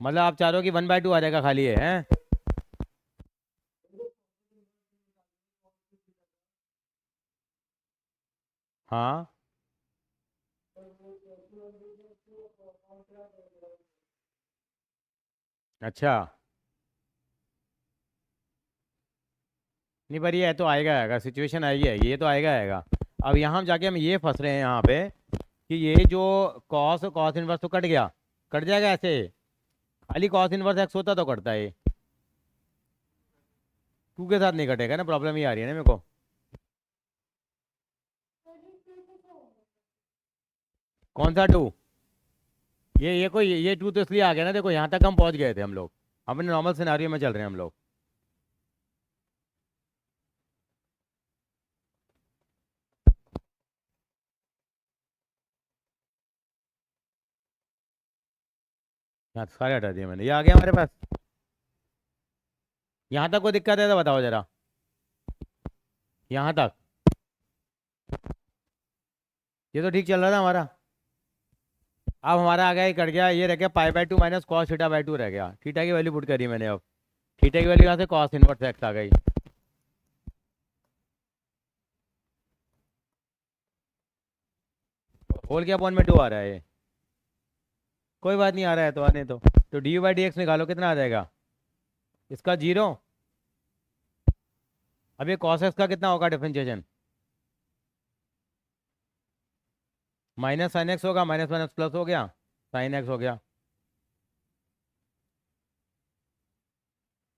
मतलब आप चाह रहे हो कि 1/2 आ जाएगा खाली, है हैं? हाँ अच्छा, नहीं पर ये तो आएगा आएगा, सिचुएशन आएगी आएगी, ये तो आएगा आएगा। अब यहाँ जाके हम ये फंस रहे हैं यहाँ पे, कि ये जो कॉस कॉस इनवर्स तो कट गया, कट जाएगा ऐसे, खाली कॉस इनवर्स एक्स होता तो कटता है, 2 के साथ नहीं कटेगा ना, प्रॉब्लम ये आ रही है ना मेरे को, कौन सा 2, ये 2 तो इसलिए आ गया ना, देखो यहाँ तक हम पहुँच गए थे हम लोग, अपने नॉर्मल सिनारियो में चल रहे हैं हम लोग, यहाँ सारे हटा दिए मैंने, ये आ गया हमारे पास, यहाँ तक कोई दिक्कत है तो बताओ जरा, यहाँ तक ये तो ठीक चल रहा था हमारा, अब हमारा आ गया, ये कट गया, ये रह गया pi by 2 minus cos theta by 2 रह गया, थीटा की वैल्यू पुट करी मैंने, अब थीटा की वैल्यू यहाँ से कॉस इनवर्स एक्स आ गई, होल के अपॉन में 2 आ रहा है ये। कोई बात नहीं, आ रहा है तो आने दो। तो D you by d x निकालो, कितना आ जाएगा इसका 0। अब ये कॉस एक्स का कितना होगा डिफरेंशिएशन? माइनस साइन एक्स होगा, माइनस माइनस प्लस हो गया, साइन एक्स हो गया।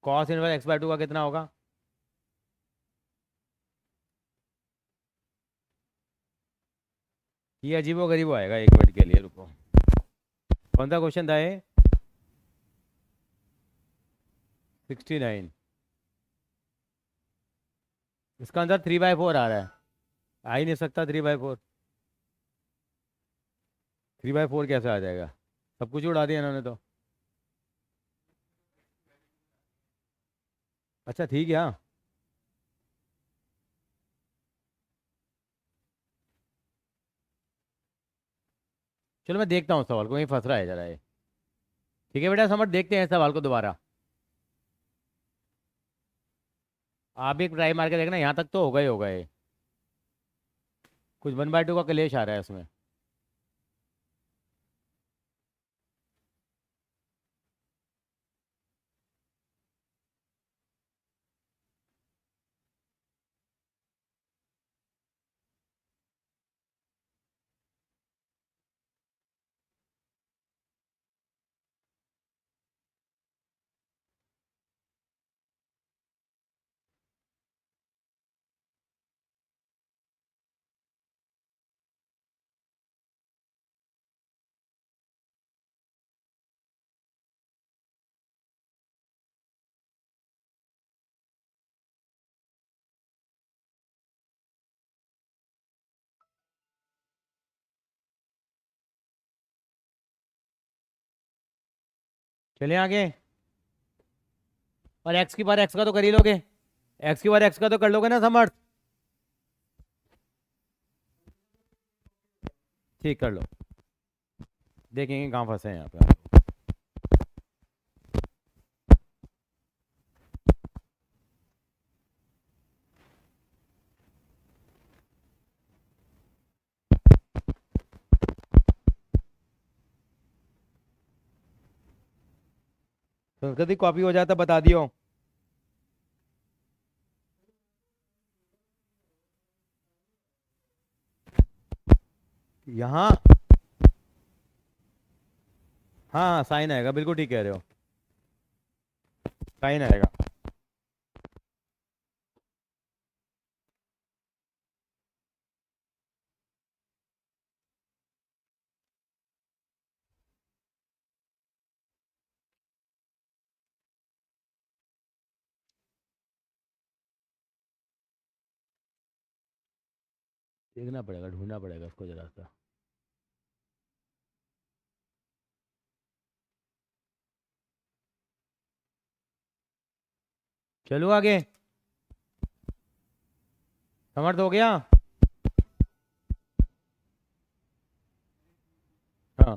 कॉस इनवर्स एक्स बाई 2 का कितना होगा? ये अजीबो गरीबो आएगा, एक मिनट के लिए रुको। कौन सा क्वेश्चन था ये? 69। इसका आंसर 3/4 आ रहा है। आ ही नहीं सकता 3/4। 3/4 कैसे आ जाएगा? सब कुछ उड़ा दिया इन्होंने तो। अच्छा ठीक है, हाँ। चलो मैं देखता हूँ सवाल को, कहीं फंस रहा है जरा ये। ठीक है बेटा, समझ, देखते हैं सवाल को दोबारा। आप भी ट्राई मार के देखना, यहाँ तक तो होगा ही होगा ये। कुछ 1/2 का कलेश आ रहा है इसमें। चलिए आगे। और एक्स की बार एक्स का तो कर ही लोगे। एक्स की बार एक्स का तो कर लोगे ना समर्थ? ठीक, कर लो। देखेंगे कहाँ फंसे हैं यहाँ पे। संस्कृति कॉपी हो जाता बता दियो। यहाँ हाँ साइन आएगा, बिल्कुल ठीक कह रहे हो। साइन आएगा। देखना पड़ेगा, ढूंढना पड़ेगा उसको जरा सा। चलो आगे। समर्थ हो गया? हाँ।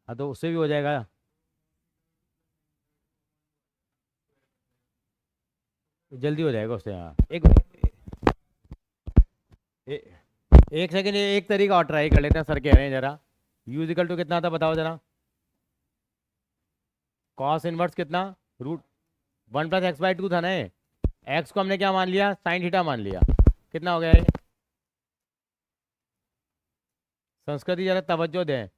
हाँ तो उससे भी हो जाएगा। जल्दी हो जाएगा उससे, हाँ। ए, एक सेकंड, एक तरीका और ट्राई कर लेते हैं, सर कह रहे हैं जरा। यू इक्वल टू कितना था बताओ जरा? कॉस इनवर्स कितना? रूट 1 + x/2 था ना ये। एक्स को हमने क्या मान लिया? साइन थीटा मान लिया। कितना हो गया ये? संस्कृति जरा तवज्जो दें।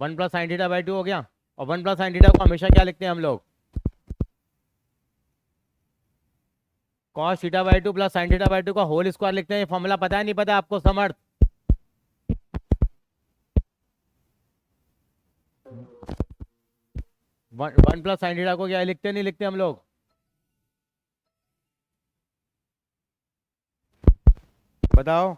1 + sin θ/2 हो गया। और 1 + sin θ को हमेशा क्या लिखते हैं हम लोग? cos θ/2 + sin θ/2 का होल स्क्वायर लिखते हैं। ये फॉर्मूला पता है नहीं पता आपको समर्थ? 1 + sin θ को क्या लिखते नहीं लिखते हम लोग? बताओ।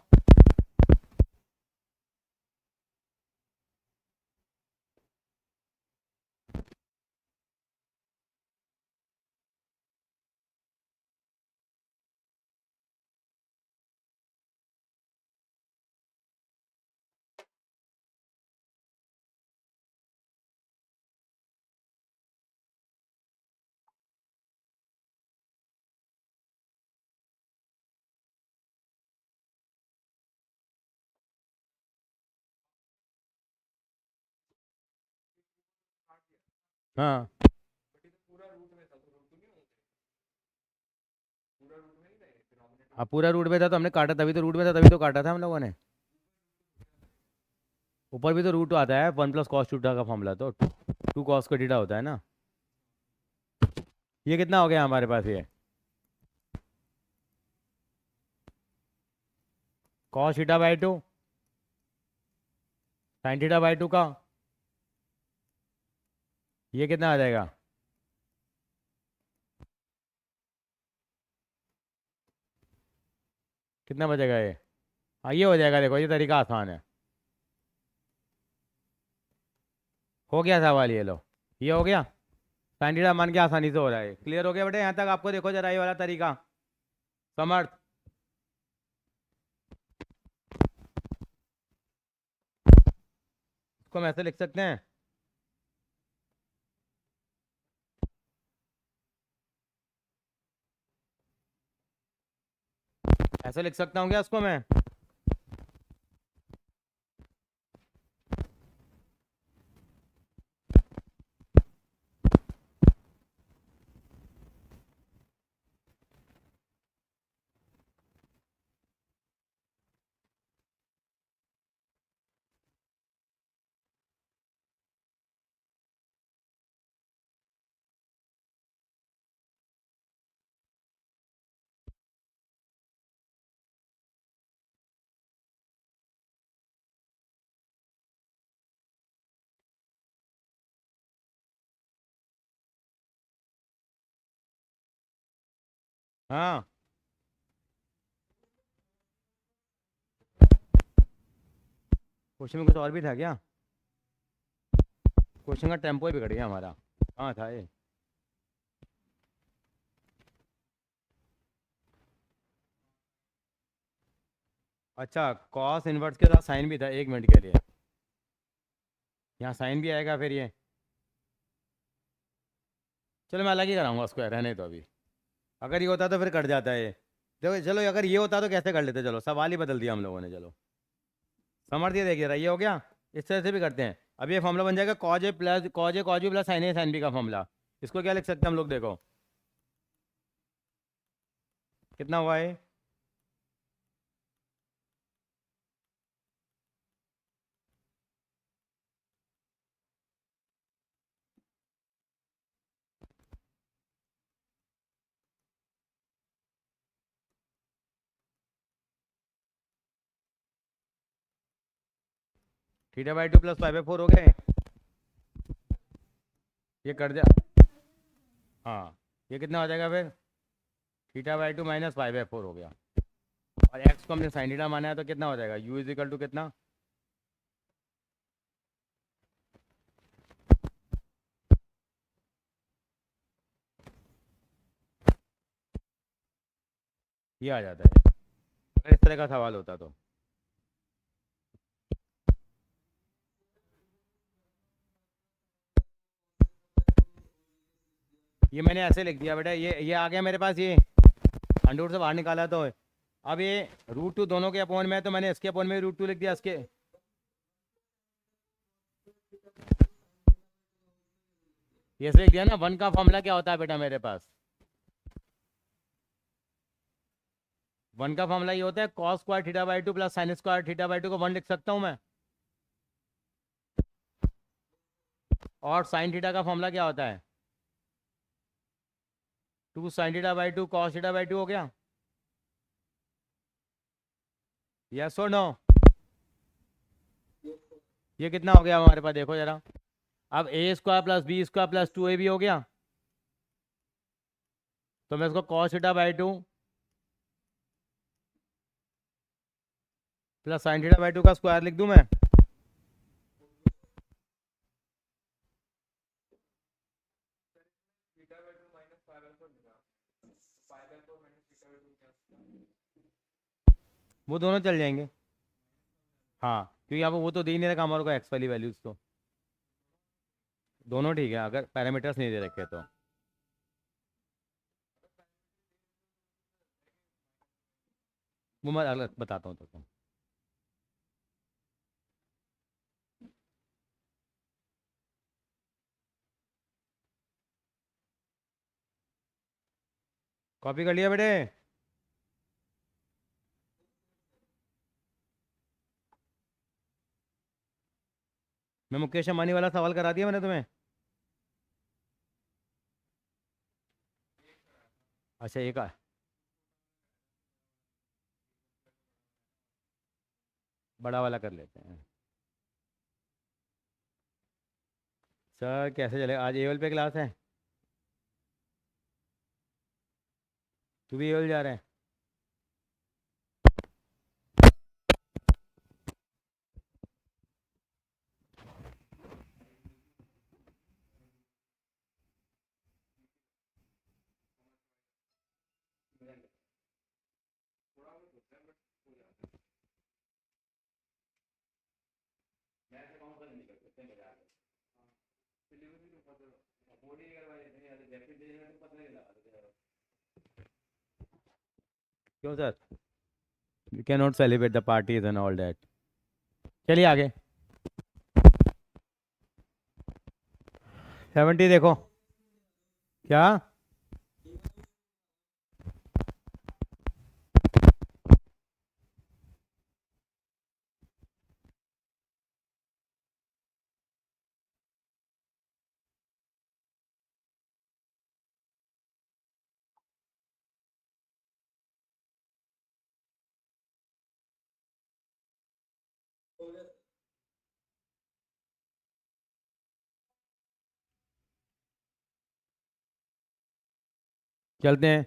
हाँ हाँ, पूरा रूट में था तो हमने काटा, तभी तो रूट में था, तभी तो काटा था हम लोगों ने। ऊपर भी तो रूट आता है, वन प्लस कॉस टूटा का फॉर्मूला तो टू कॉस का थीटा होता है ना। ये कितना हो गया हमारे पास ये, cos theta by to sine theta by two का, ये कितना आ जाएगा? कितना बचेगा ये? हाँ ये हो जाएगा, देखो ये तरीका आसान है। हो गया सवाल, ये लो, ये हो गया। साइन थीटा मान के आसानी से हो रहा है, क्लियर हो गया बेटे यहाँ तक आपको? देखो जरा ये वाला तरीका, समर्थ। इसको हम ऐसे लिख सकते हैं, ऐसे लिख सकता हूँ क्या इसको मैं? हाँ क्वेश्चन में कुछ और भी था क्या? क्वेश्चन का टेम्पो ही बिगड़ गया हमारा। हाँ था ये। अच्छा, कॉस इनवर्स के साथ साइन भी था, एक मिनट के लिए, यहाँ साइन भी आएगा फिर ये। चलो मैं अलग ही कराऊंगा उसको, रहने तो अभी। अगर ये होता तो फिर कट जाता है ये। देखो चलो, अगर ये होता तो कैसे कर लेते, चलो सवाल ही बदल दिया हम लोगों ने, चलो समझ दिए, देखिए रहा, ये हो गया। इस तरह से भी करते हैं। अब ये फॉर्मूला बन जाएगा cos A plus cos B plus sine B का फॉर्मूला। इसको क्या लिख सकते हैं हम लोग, देखो कितना हुआ है? Theta by two plus five by four हो गए। ये कट जा, हाँ ये कितना हो जाएगा फिर? Theta by to minus five by four हो गया। और एक्स को हमने साइन थीटा माना है तो कितना हो जाएगा, यू इज इक्वल टू कितना? ये आ जाता है, अगर इस तरह का सवाल होता तो। ये मैंने ऐसे लिख दिया बेटा, ये आ गया मेरे पास, ये अंडर से बाहर निकाला तो। अब ये रूट टू दोनों के अपोन में है, तो मैंने इसके अपोन में रूट टू लिख दिया इसके। ये से लिख दिया ना, वन का फॉर्मूला क्या होता है बेटा मेरे पास? वन का फॉर्मूला ये होता है cos square theta by two plus sign square theta by to को वन लिख सकता हूँ मैं। और साइन थीटा का फॉर्मूला क्या होता है? Two sine theta by two cos theta by two हो गया। यस और नो? ये कितना हो गया हमारे पास, देखो जरा। अब A square plus B square plus two A भी हो गया, तो मैं इसको cos theta by two plus sine theta by two का स्क्वायर लिख दूं मैं। वो दोनों चल जाएंगे। हाँ क्योंकि यहाँ पे वो तो दे ही नहीं रखा हमारे को एक्स वाली वैल्यूज तो। दोनों ठीक है अगर पैरामीटर्स नहीं दे रखे तो। वो मैं अलग बताता हूँ तो। कॉपी कर लिया बेटे? मैं मुकेश अंबानी वाला सवाल करा दिया मैंने तुम्हें? अच्छा एक बड़ा वाला कर लेते हैं। सर कैसे चले, आज एवल पे क्लास है? तू भी एवल जा रहा है? क्यों sir? You can not celebrate the parties and all that. चलिए आगे। 70 देखो क्या। चलते हैं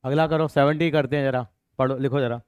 अगला करो, 70 करते हैं, जरा पढ़ो लिखो जरा।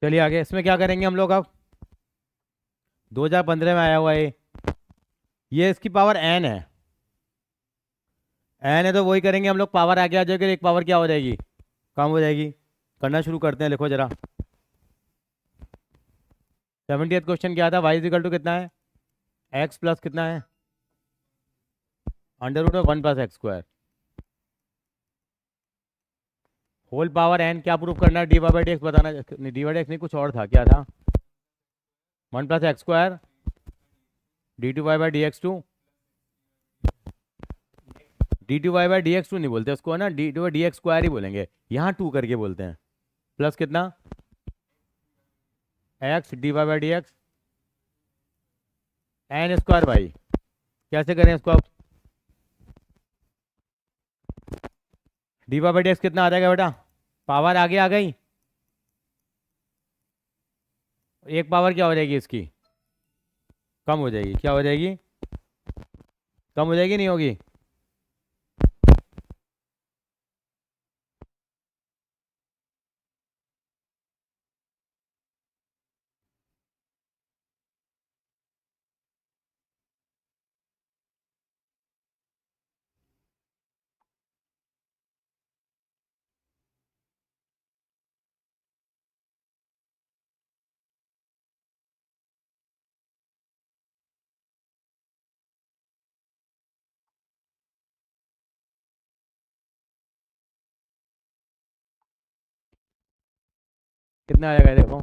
चलिए आगे, इसमें क्या करेंगे हम लोग अब? 2015 में आया हुआ है ये इसकी पावर एन है। एन है तो वही करेंगे हम लोग, पावर आगे आ जाएगी, एक पावर क्या हो जाएगी, कम हो जाएगी। करना शुरू करते हैं, लिखो जरा। 70th क्वेश्चन क्या था, वाई इज इक्वल टू कितना है, एक्स प्लस कितना है, अंडर रूट में 1 + x²। होल पावर एन क्या प्रूफ करना है, dy/dx बताना, नहीं dy/dx नहीं, कुछ और था, क्या था, 1 + x² d2y/dx2। d2y/dx2 नहीं बोलते उसको, है ना, d2/dx² ही बोलेंगे, यहाँ 2 करके बोलते हैं। प्लस कितना, x dy/dx n² भाई। कैसे करें इसको अब, dy/dx कितना आ जाएगा बेटा, पावर आगे आ गई, एक पावर क्या हो जाएगी इसकी, कम हो जाएगी, क्या हो जाएगी, कम हो जाएगी, नहीं होगी। कितना आ जाएगा देखो,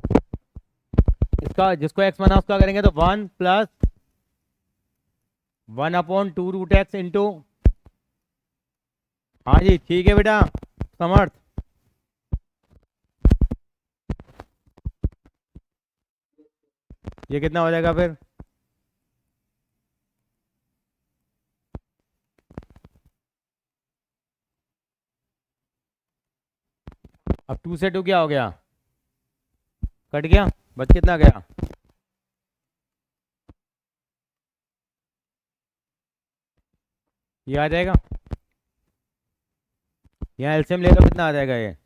इसका जिसको x माना उसका करेंगे तो 1 + 1/2 √x इंटू, हाँ जी ठीक है बेटा समर्थ। ये कितना हो जाएगा फिर, अब 2 से 2 क्या हो गया, कट गया, बच कितना गया? ये आ जाएगा। यहाँ एलसीएम ले लो, कितना आ जाएगा ये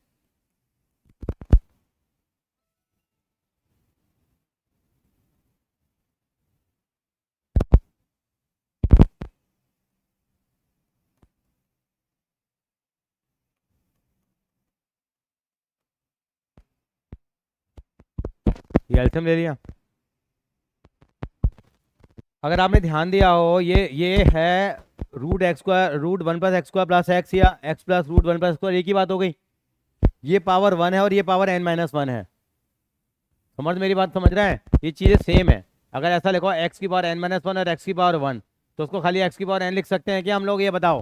एलसीएम ले लिया। अगर आपने ध्यान दिया हो, ये है root X square, root one plus x square plus X, या X plus root one plus square, एक ही बात हो गई। ये पावर वन है और ये पावर एन माइनस वन है। समझ, मेरी बात समझ रहे हैं? ये चीज़ें सेम है। अगर ऐसा लिखो एक्स की पावर एन माइनस वन और एक्स की पावर वन, तो उसको खाली एक्स की पावर एन लिख सकते हैं क्या हम लोग? ये बताओ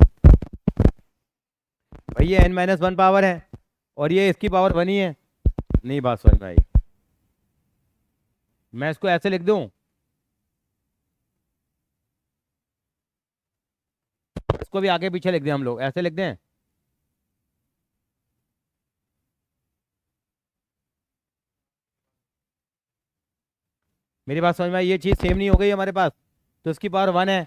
भाई, ये एन माइनस वन पावर है और ये इसकी पावर वन ही है। नहीं बात समझ में आई? मैं इसको ऐसे लिख दूं, इसको भी आगे पीछे लिख दें हम लोग, ऐसे लिख दें। मेरी बात समझ में आई? ये चीज़ सेम नहीं हो गई हमारे पास? तो इसकी पावर वन है,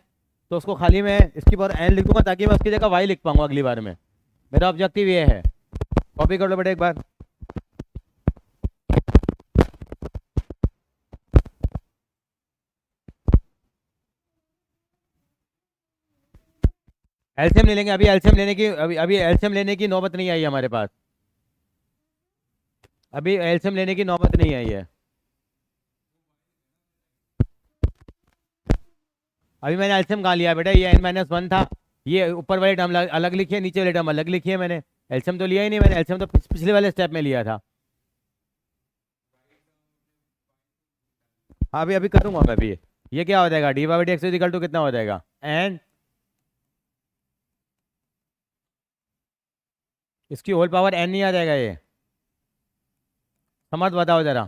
तो उसको खाली मैं इसकी पावर एन लिख दूंगा, ताकि मैं उसकी जगह वाई लिख पाऊंगा अगली बार में। मेरा ऑब्जेक्टिव ये है। कॉपी कर लो बेटा एक बार। एलसीएम ले लेंगे अभी, एलसीएम लेने की अभी अभी एलसीएम लेने की नौबत नहीं आई हमारे पास। अभी एलसीएम लेने की नौबत नहीं आई है। अभी मैंने एलसीएम कहाँ लिया बेटा? ये एन माइनस वन था। ये ऊपर वाली टर्म अलग लिखी है, नीचे वाली टर्म अलग लिखी है मैंने। एलसीएम तो लिया ही नहीं मैंने, एलसीएम तो पिछले वाले स्टेप में लिया था। हाँ, अभी अभी करूंगा मैं भी। ये क्या हो जाएगा? D by d x equal to कितना हो जाएगा? एन, इसकी होल पावर एन नहीं आ जाएगा ये? समझ बताओ जरा।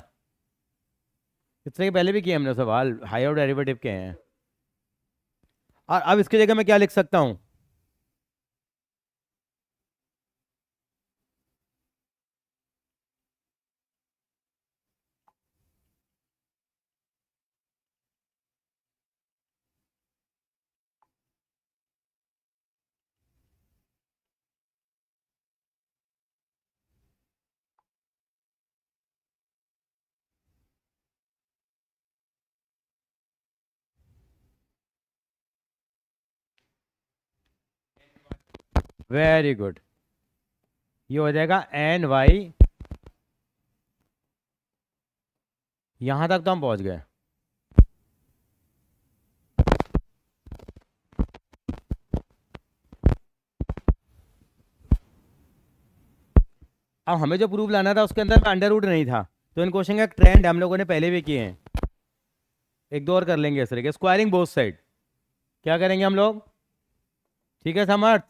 इससे पहले भी किए हमने सवाल, हायर डेरिवेटिव के हैं। और अब इसकी जगह मैं क्या लिख सकता हूँ? Very good. ये हो जाएगा एन वाई। यहां तक तो हम पहुंच गए। अब हमें जो प्रूफ लाना था उसके अंदर अंडर रूट नहीं था, तो इन क्वेश्चन का ट्रेंड हम लोगों ने पहले भी किए हैं। एक दो और कर लेंगे इस तरह के, स्क्वायरिंग बोथ साइड। क्या करेंगे हम लोग? ठीक है समर्थ?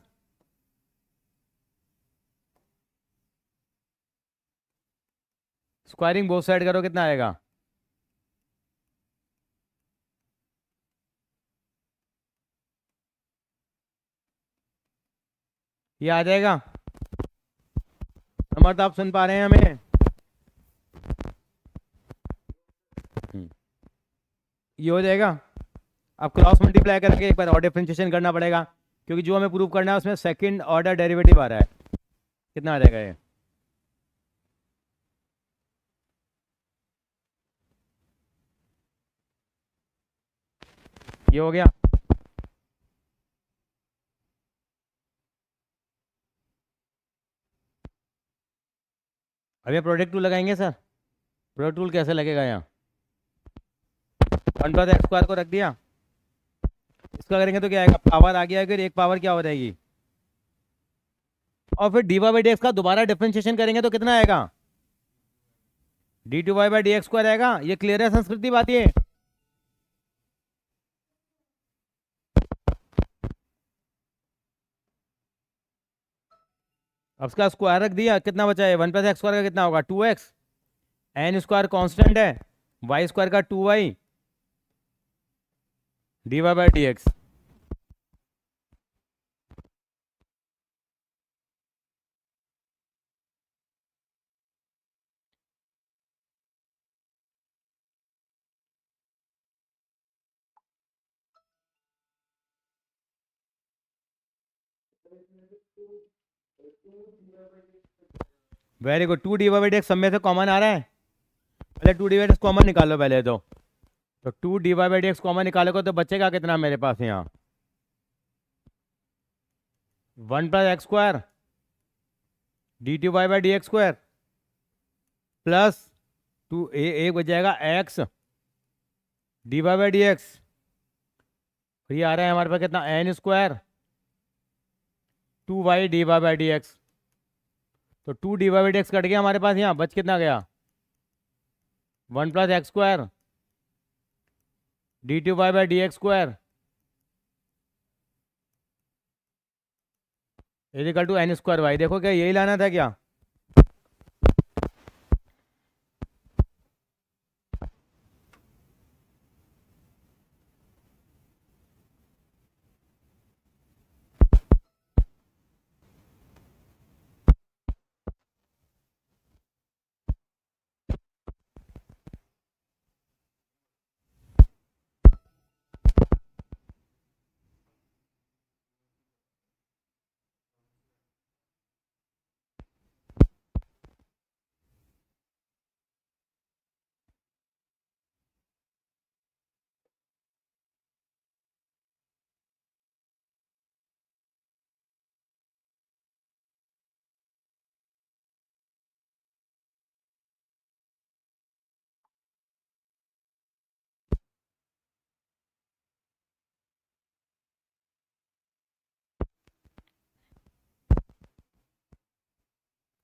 स्क्वायरिंग बोथ साइड करो, कितना आएगा? ये आ जाएगा? समर्थ आप सुन पा रहे हैं हमें? हम्म, ये हो जाएगा। अब क्रॉस मल्टीप्लाई करके एक बार और डिफरेंशिएशन करना पड़ेगा, क्योंकि जो हमें प्रूव करना है उसमें सेकंड ऑर्डर डेरिवेटिव आ रहा है। कितना आ जाएगा ये हो गया। अभी प्रोडक्ट टूल लगाएंगे सर। प्रोडक्ट टूल कैसे लगेगा? यहाँ वन प्लस एक्स स्क्वायर को रख दिया, इसका करेंगे तो क्या आएगा? पावर आ गया, फिर एक पावर क्या हो जाएगी, और फिर d y by d x का दोबारा डिफरेंशिएशन करेंगे तो कितना आएगा? D two y by d x square आएगा। ये क्लियर है संस्कृति बात ये? अब इसका स्क्वायर रख दिया, कितना बचा है? वन प्लस एक्स स्क्वायर का कितना होगा? Two x. N square constant है, वाई स्क्वायर का two y, d y by d x. Very good. 2 divided x सब में से कॉमन आ रहा है। पहले 2 डिवाइड कॉमन निकालो पहले तो 2 डिवाइडेड एक्स कॉमन निकालोगे तो बचेगा कितना मेरे पास यहाँ? 1 + x² dy/dx² प्लस एक बच जाएगा x dy/dx। फिर ये आ रहा है हमारे पास कितना? n² 2y dy/dx। तो 2 डिवाइडेड एक्स कट गया हमारे पास, यहाँ बच कितना गया? 1 + x² dy/dx² equal to n² y। देखो क्या यही लाना था क्या?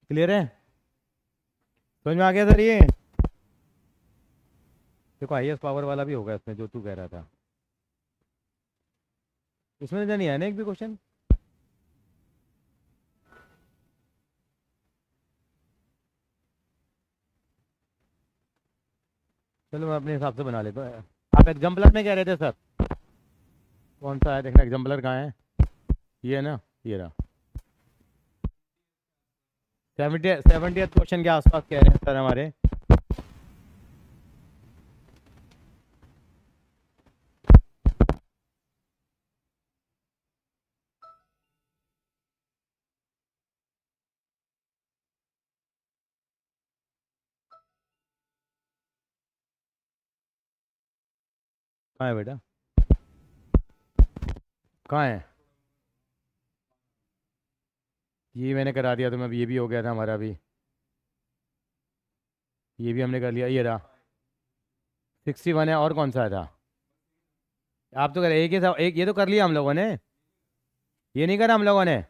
क्लियर है? समझ में आ गया सर? ये देखो हाईएस्ट पावर वाला भी होगा इसमें जो तू कह रहा था। इसमें तो नहीं है ना एक भी क्वेश्चन? चलो मैं अपने हिसाब से बना लेता हूँ। आप एग्जाम्पलर में कह रहे थे सर? कौन सा है देखना, एग्जाम्पलर कहाँ है? ये है ना, ये रहा। 70th क्वेश्चन के आसपास कह रहे हैं सर हमारे। कहाँ है बेटा? कहाँ है? ये मैंने करा दिया तो मैं, ये भी हो गया था हमारा भी। ये भी हमने कर लिया, ये रहा। 61 है, और कौन सा था? आप तो कर एक ही था, एक ये तो कर लिया हम लोगों ने। ये नहीं करा हम लोगों ने?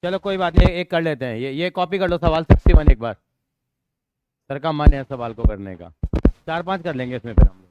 चलो कोई बात नहीं, एक कर लेते हैं। ये कॉपी कर लो सवाल 61 एक बार। सर का मन है सवाल को करने का। 4-5 कर लेंगे इसमें फिर हम लोग।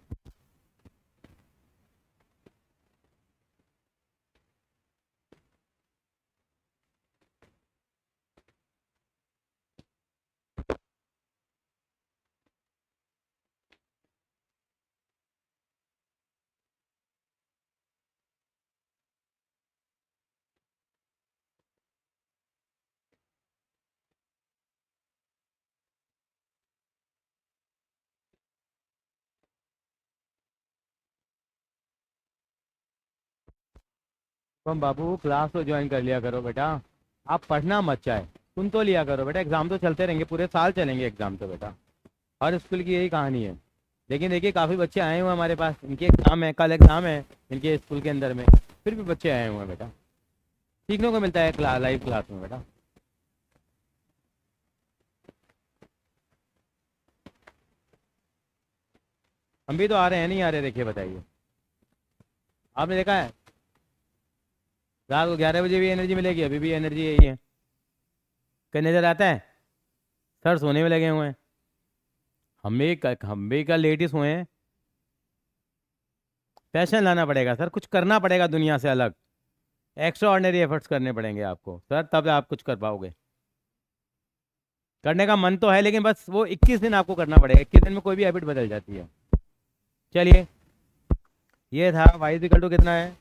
तुम बाबू क्लास तो ज्वाइन कर लिया करो बेटा। आप पढ़ना मत चाहे, सुन तो लिया करो बेटा। एग्जाम तो चलते रहेंगे, पूरे साल चलेंगे एग्जाम तो बेटा। हर स्कूल की यही कहानी है। लेकिन देखिए काफ़ी बच्चे आए हुए हैं हमारे पास, इनके एग्ज़ाम है, कल एग्ज़ाम है इनके स्कूल के अंदर में, फिर भी बच्चे आए हुए हैं बेटा। सीखने को मिलता है लाइव क्लास में बेटा। हम भी तो आ रहे हैं, नहीं आ रहे? देखिए बताइए, आपने देखा है रात को 11 बजे भी एनर्जी मिलेगी, अभी भी एनर्जी यही है। कहीं नजर आता है? सर सोने में लगे हुए हैं। हम भी कल लेट ही सोए हैं। पैशन लाना पड़ेगा सर, कुछ करना पड़ेगा दुनिया से अलग। एक्स्ट्रा ऑर्डिनरी एफर्ट्स करने पड़ेंगे आपको सर, तब आप कुछ कर पाओगे। करने का मन तो है, लेकिन बस वो 21 दिन आपको करना पड़ेगा। 21 दिन में कोई भी हैबिट बदल जाती है। चलिए, ये था y इक्वल टू कितना है?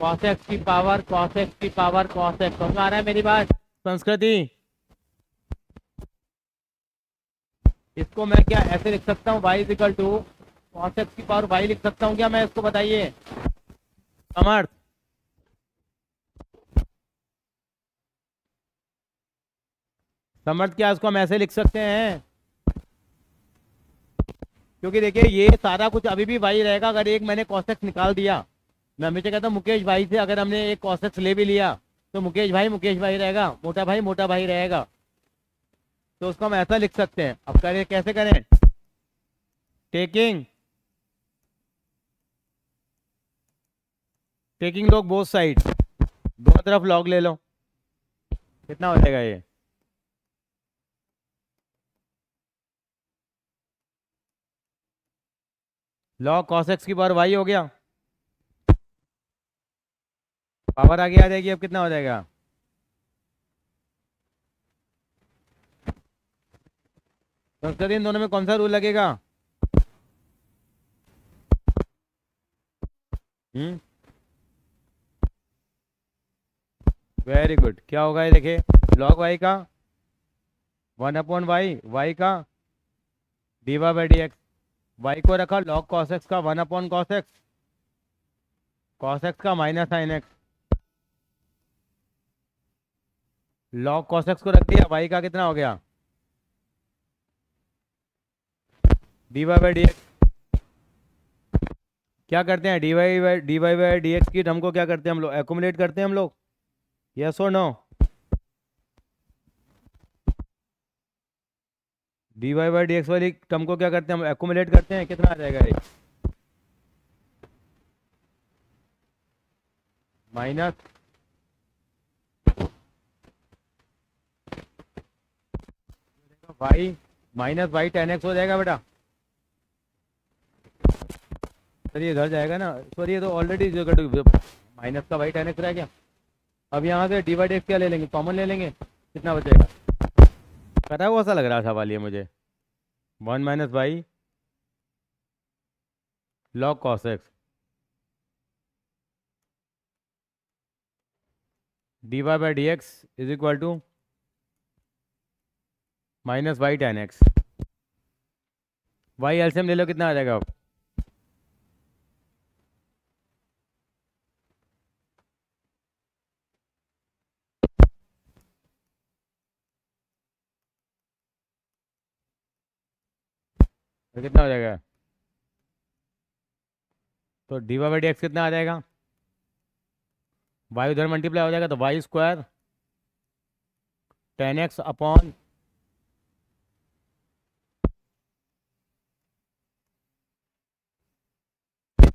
cos x की पावर cos x की पावर cos x। समझ आ रहा है मेरी बात? संस्कृति, इसको मैं क्या ऐसे लिख सकता हूँ? y equal to cos x की पावर y लिख सकता हूँ क्या मैं इसको, बताइए समर्थ। समर्थ क्या इसको हम ऐसे लिख सकते हैं? क्योंकि देखिए ये सारा कुछ अभी भी y रहेगा अगर एक मैंने cos x निकाल दिया। मैं हमेशा कहता हूँ मुकेश भाई से अगर हमने एक cos x ले भी लिया तो मुकेश भाई रहेगा, मोटा भाई रहेगा। तो उसको हम ऐसा लिख सकते हैं। अब करें, कैसे करें? Taking taking log both side, दोनों तरफ लॉग ले लो। कितना हो जाएगा ये? लॉग cos x की पावर y हो गया, पावर आगे आ जाएगी। अब कितना हो जाएगा? तो इन दोनों में कौन सा रूल लगेगा? हम्म, वेरी गुड। क्या होगा ये देखिए, लॉग वाई का 1/y, वाई का dy/dx। वाई को रखा लॉग cos x का 1/cos x, cos x का minus sine x। Log cos x को रख दिया, वाई का कितना हो गया? dy/dx। क्या करते हैं? dy/dx की टर्म को क्या करते हैं हम लोग? एक्यूमुलेट करते हैं हम लोग, यस और नो? dy/dx वाली टर्म को क्या करते हैं हम? एक्यूमुलेट करते हैं। कितना आ जाएगा ये? Minus y, minus y tan x हो जाएगा बेटा। सर ये इधर जाएगा ना, सर ये तो ऑलरेडी माइनस का वाई टेन एक्स रह गया। अब यहाँ से dy/dx क्या ले लेंगे? कॉमन ले लेंगे, कितना बचेगा? पता है वो ऐसा लग रहा था वाली मुझे, 1 - y log cos x dy/dx is equal to minus y tan x. Y LCM ले लो, कितना आ जाएगा? तो कितना हो जाएगा? तो dy/dx कितना आ जाएगा? वाई उधर मल्टीप्लाई हो जाएगा तो Y square ten X upon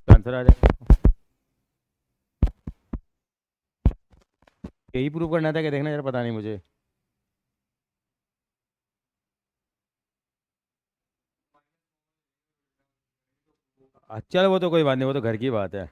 answer आ जाएगा। यही प्रूव करना था कि देखना जरा, पता नहीं मुझे। अच्छा वो तो कोई बात नहीं, वो तो घर की बात है।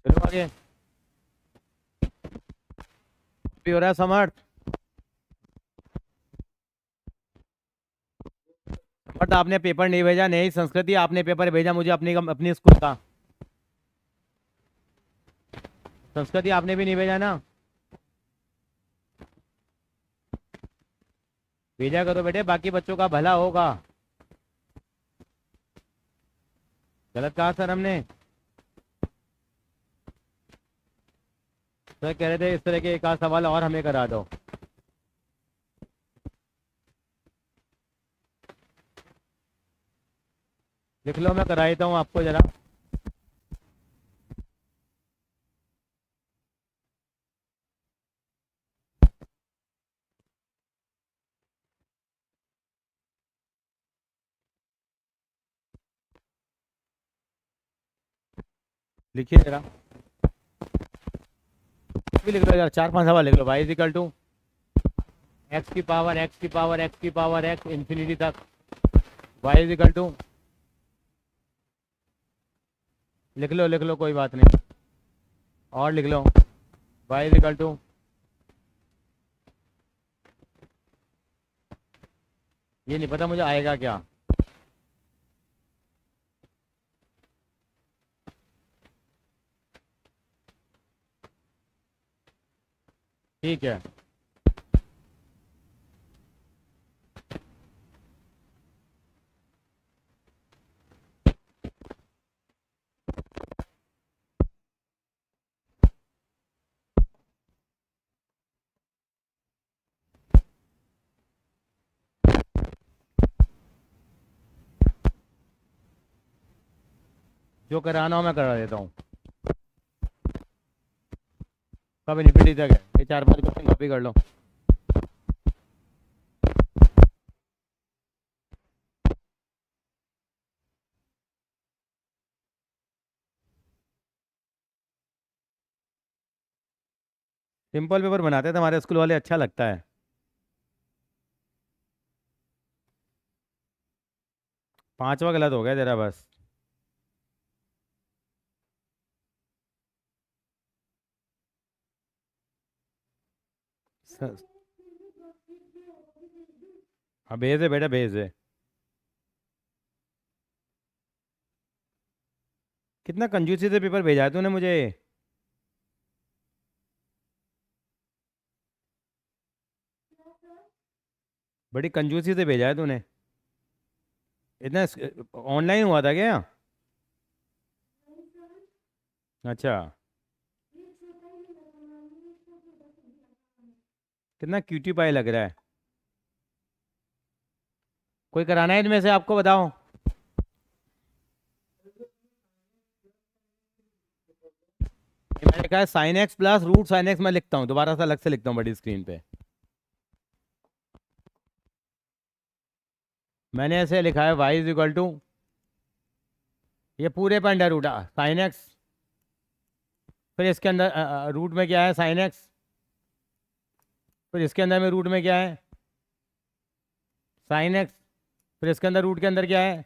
चलो आगे, भी हो रहा है समर्थ। बट आपने पेपर नहीं भेजा, नहीं संस्कृति आपने पेपर भेजा मुझे अपनी अपनी स्कूल का। संस्कृति आपने भी नहीं भेजा ना, भेजा करो बेटे, बाकी बच्चों का भला होगा। गलत कहा सर हमने? सर कह रहे थे इस तरह के एक आध सवाल और हमें करा दो। लिख लो, मैं करा देता हूँ आपको जरा। लिखिए जरा, भी लिख लो यार, 4-5 सवाल लिख लो। Y is equal to X की पावर एक्स की पावर एक्स की पावर एक्स इन्फिनिटी तक। वाई इज इक्वल टू, लिख लो कोई बात नहीं, और लिख लो, वाई इज इक्वल टू, ये नहीं पता मुझे आएगा क्या। ठीक है, जो कराना हो मैं करा देता हूँ। कब इन्फिनिटी तक है, ये 4-5 क्वेश्चन कॉपी कर लो। सिंपल पेपर बनाते थे हमारे स्कूल वाले, अच्छा लगता है। पांचवा गलत हो गया तेरा बस। स- हाँ भेज दे बेटा, भेज दे। कितना कंजूसी से पेपर भेजा है तूने मुझे। बड़ी कंजूसी से भेजा है तूने। इतना ऑनलाइन हुआ था क्या? अच्छा, कितना क्यूटी पाई लग रहा है। कोई कराना है इनमें से, आपको बताओ। ये मैंने कहा sine x plus root sine x, मैं लिखता हूँ दोबारा से, अलग से लिखता हूँ बड़ी स्क्रीन पे। मैंने ऐसे लिखा है वाई इज इक्वल टू, ये पूरे पर अंडर रूट साइन एक्स, फिर इसके अंदर रूट में क्या है साइन एक्स, फिर इसके अंदर में रूट में क्या है साइन एक्स, फिर इसके अंदर रूट के अंदर क्या है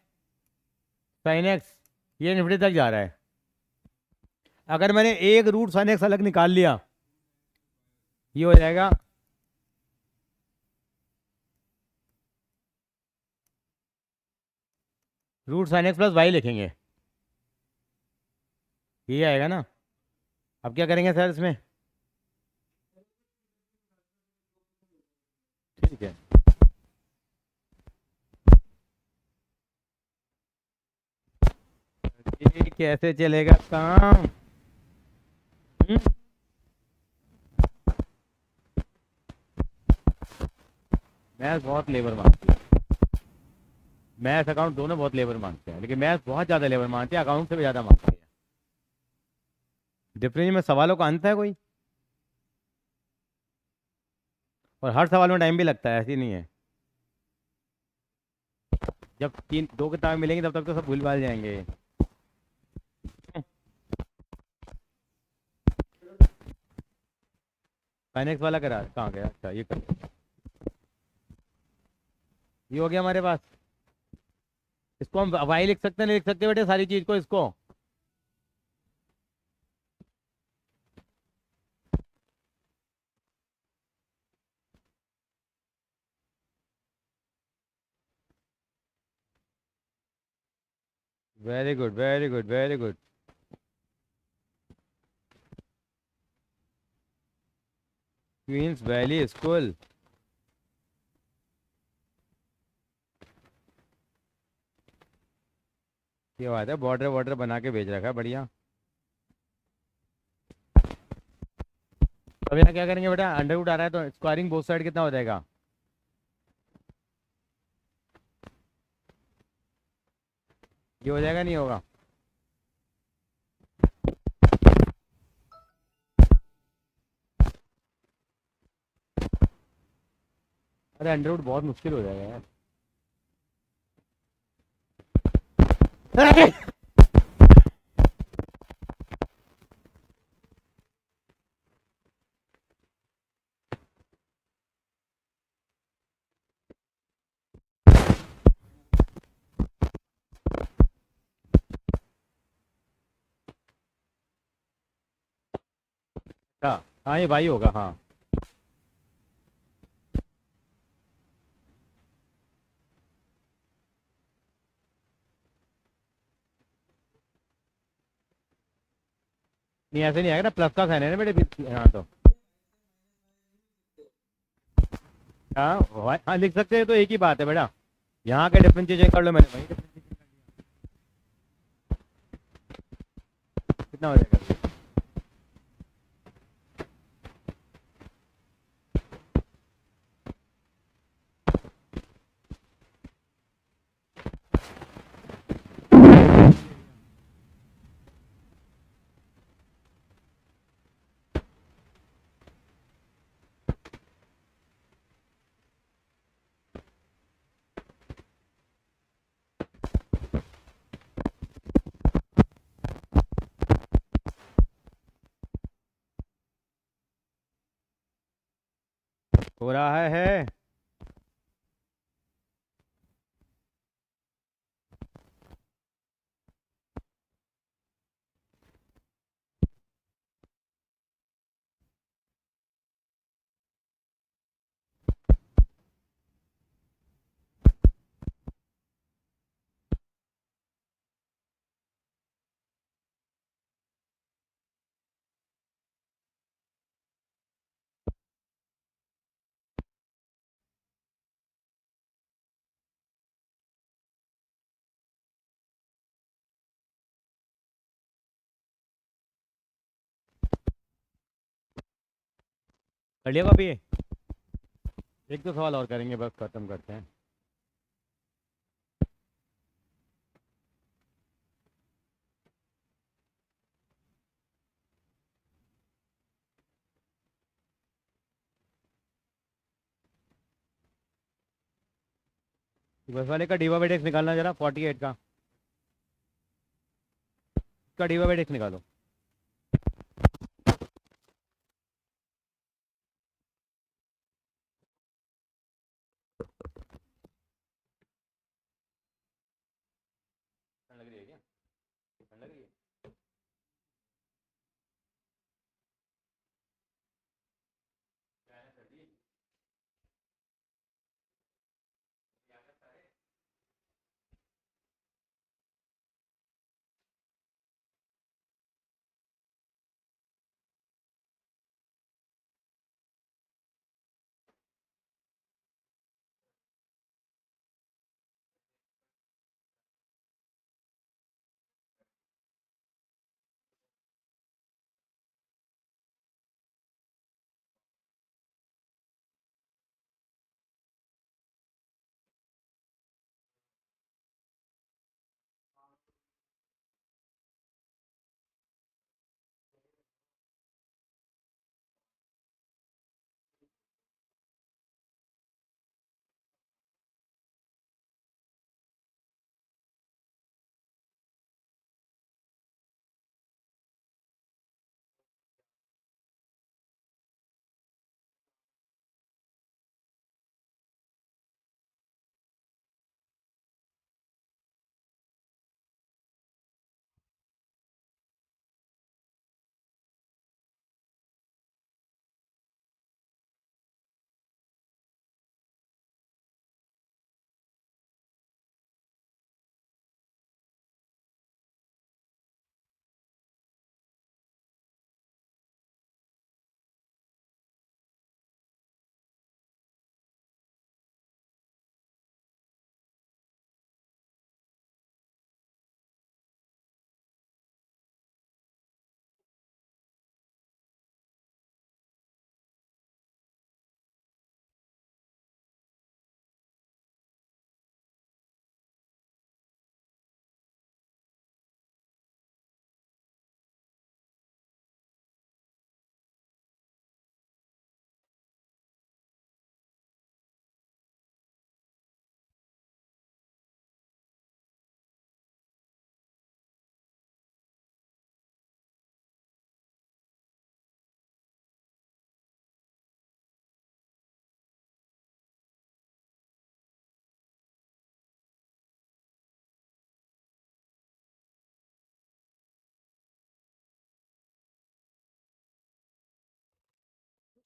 साइन एक्स। ये इन्फिनिटी तक जा रहा है। अगर मैंने एक रूट साइन एक्स अलग निकाल लिया, ये हो जाएगा root sine x plus y लिखेंगे, ये आएगा ना। अब क्या करेंगे सर इसमें? ठीक है, ये कैसे चलेगा काम? हम्म? मैथ बहुत लेबर मांगती है। मैथ अकाउंट दोनों बहुत लेबर मांगते हैं, लेकिन मैथ बहुत ज़्यादा लेबर मांगती है, अकाउंट से भी ज़्यादा मांगती है। डिफरेंस में सवालों का अंत है कोई, और हर सवाल में टाइम भी लगता है, ऐसी नहीं है। जब तीन दो किताबें मिलेंगी तब तक तो सब भूल भाल जाएंगे। फाइनेक्स वाला करा कहाँ गया? अच्छा ये कर, ये हो गया हमारे पास। इसको हम वाई लिख सकते हैं, नहीं लिख सकते बेटे सारी चीज को इसको? Very good very good very good. Queens Valley school, ये बात है, बॉर्डर वॉर्डर बना के भेज रखा है, बढ़िया। अब यहाँ क्या करेंगे बेटा, अंडर रूट आ रहा है तो स्क्वायरिंग बोथ साइड कितना हो जाएगा? ये हो जाएगा नहीं होगा? अरे अंडर रूट बहुत मुश्किल हो जाएगा यार। अच्छा, हाँ ये भाई होगा, हाँ। नहीं ऐसे नहीं आएगा ना, प्लस का साइन है ना बेटे हाँ तो। हाँ हाँ लिख सकते हैं, तो एक ही बात है बेटा। यहाँ के डिफरेंशिएशन कर लो, मैंने वहीं differentiation कितना हो जाएगा। हो रहा है। कर लिया कॉपी? एक दो सवाल और करेंगे, बस खत्म करते हैं। बस वाले का डीवा बाई एक्स निकालना जरा, 48 का डीवा बाई एक्स निकालो। ठंड लग रही है क्या? ठंड लग रही है? क्या है सर्दी?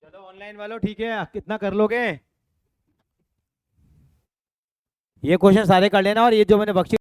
चलो ऑनलाइन वालों ठीक है, कितना कर लोगे? ये क्वेश्चन सारे कर लेना, और ये जो मैंने बख्शी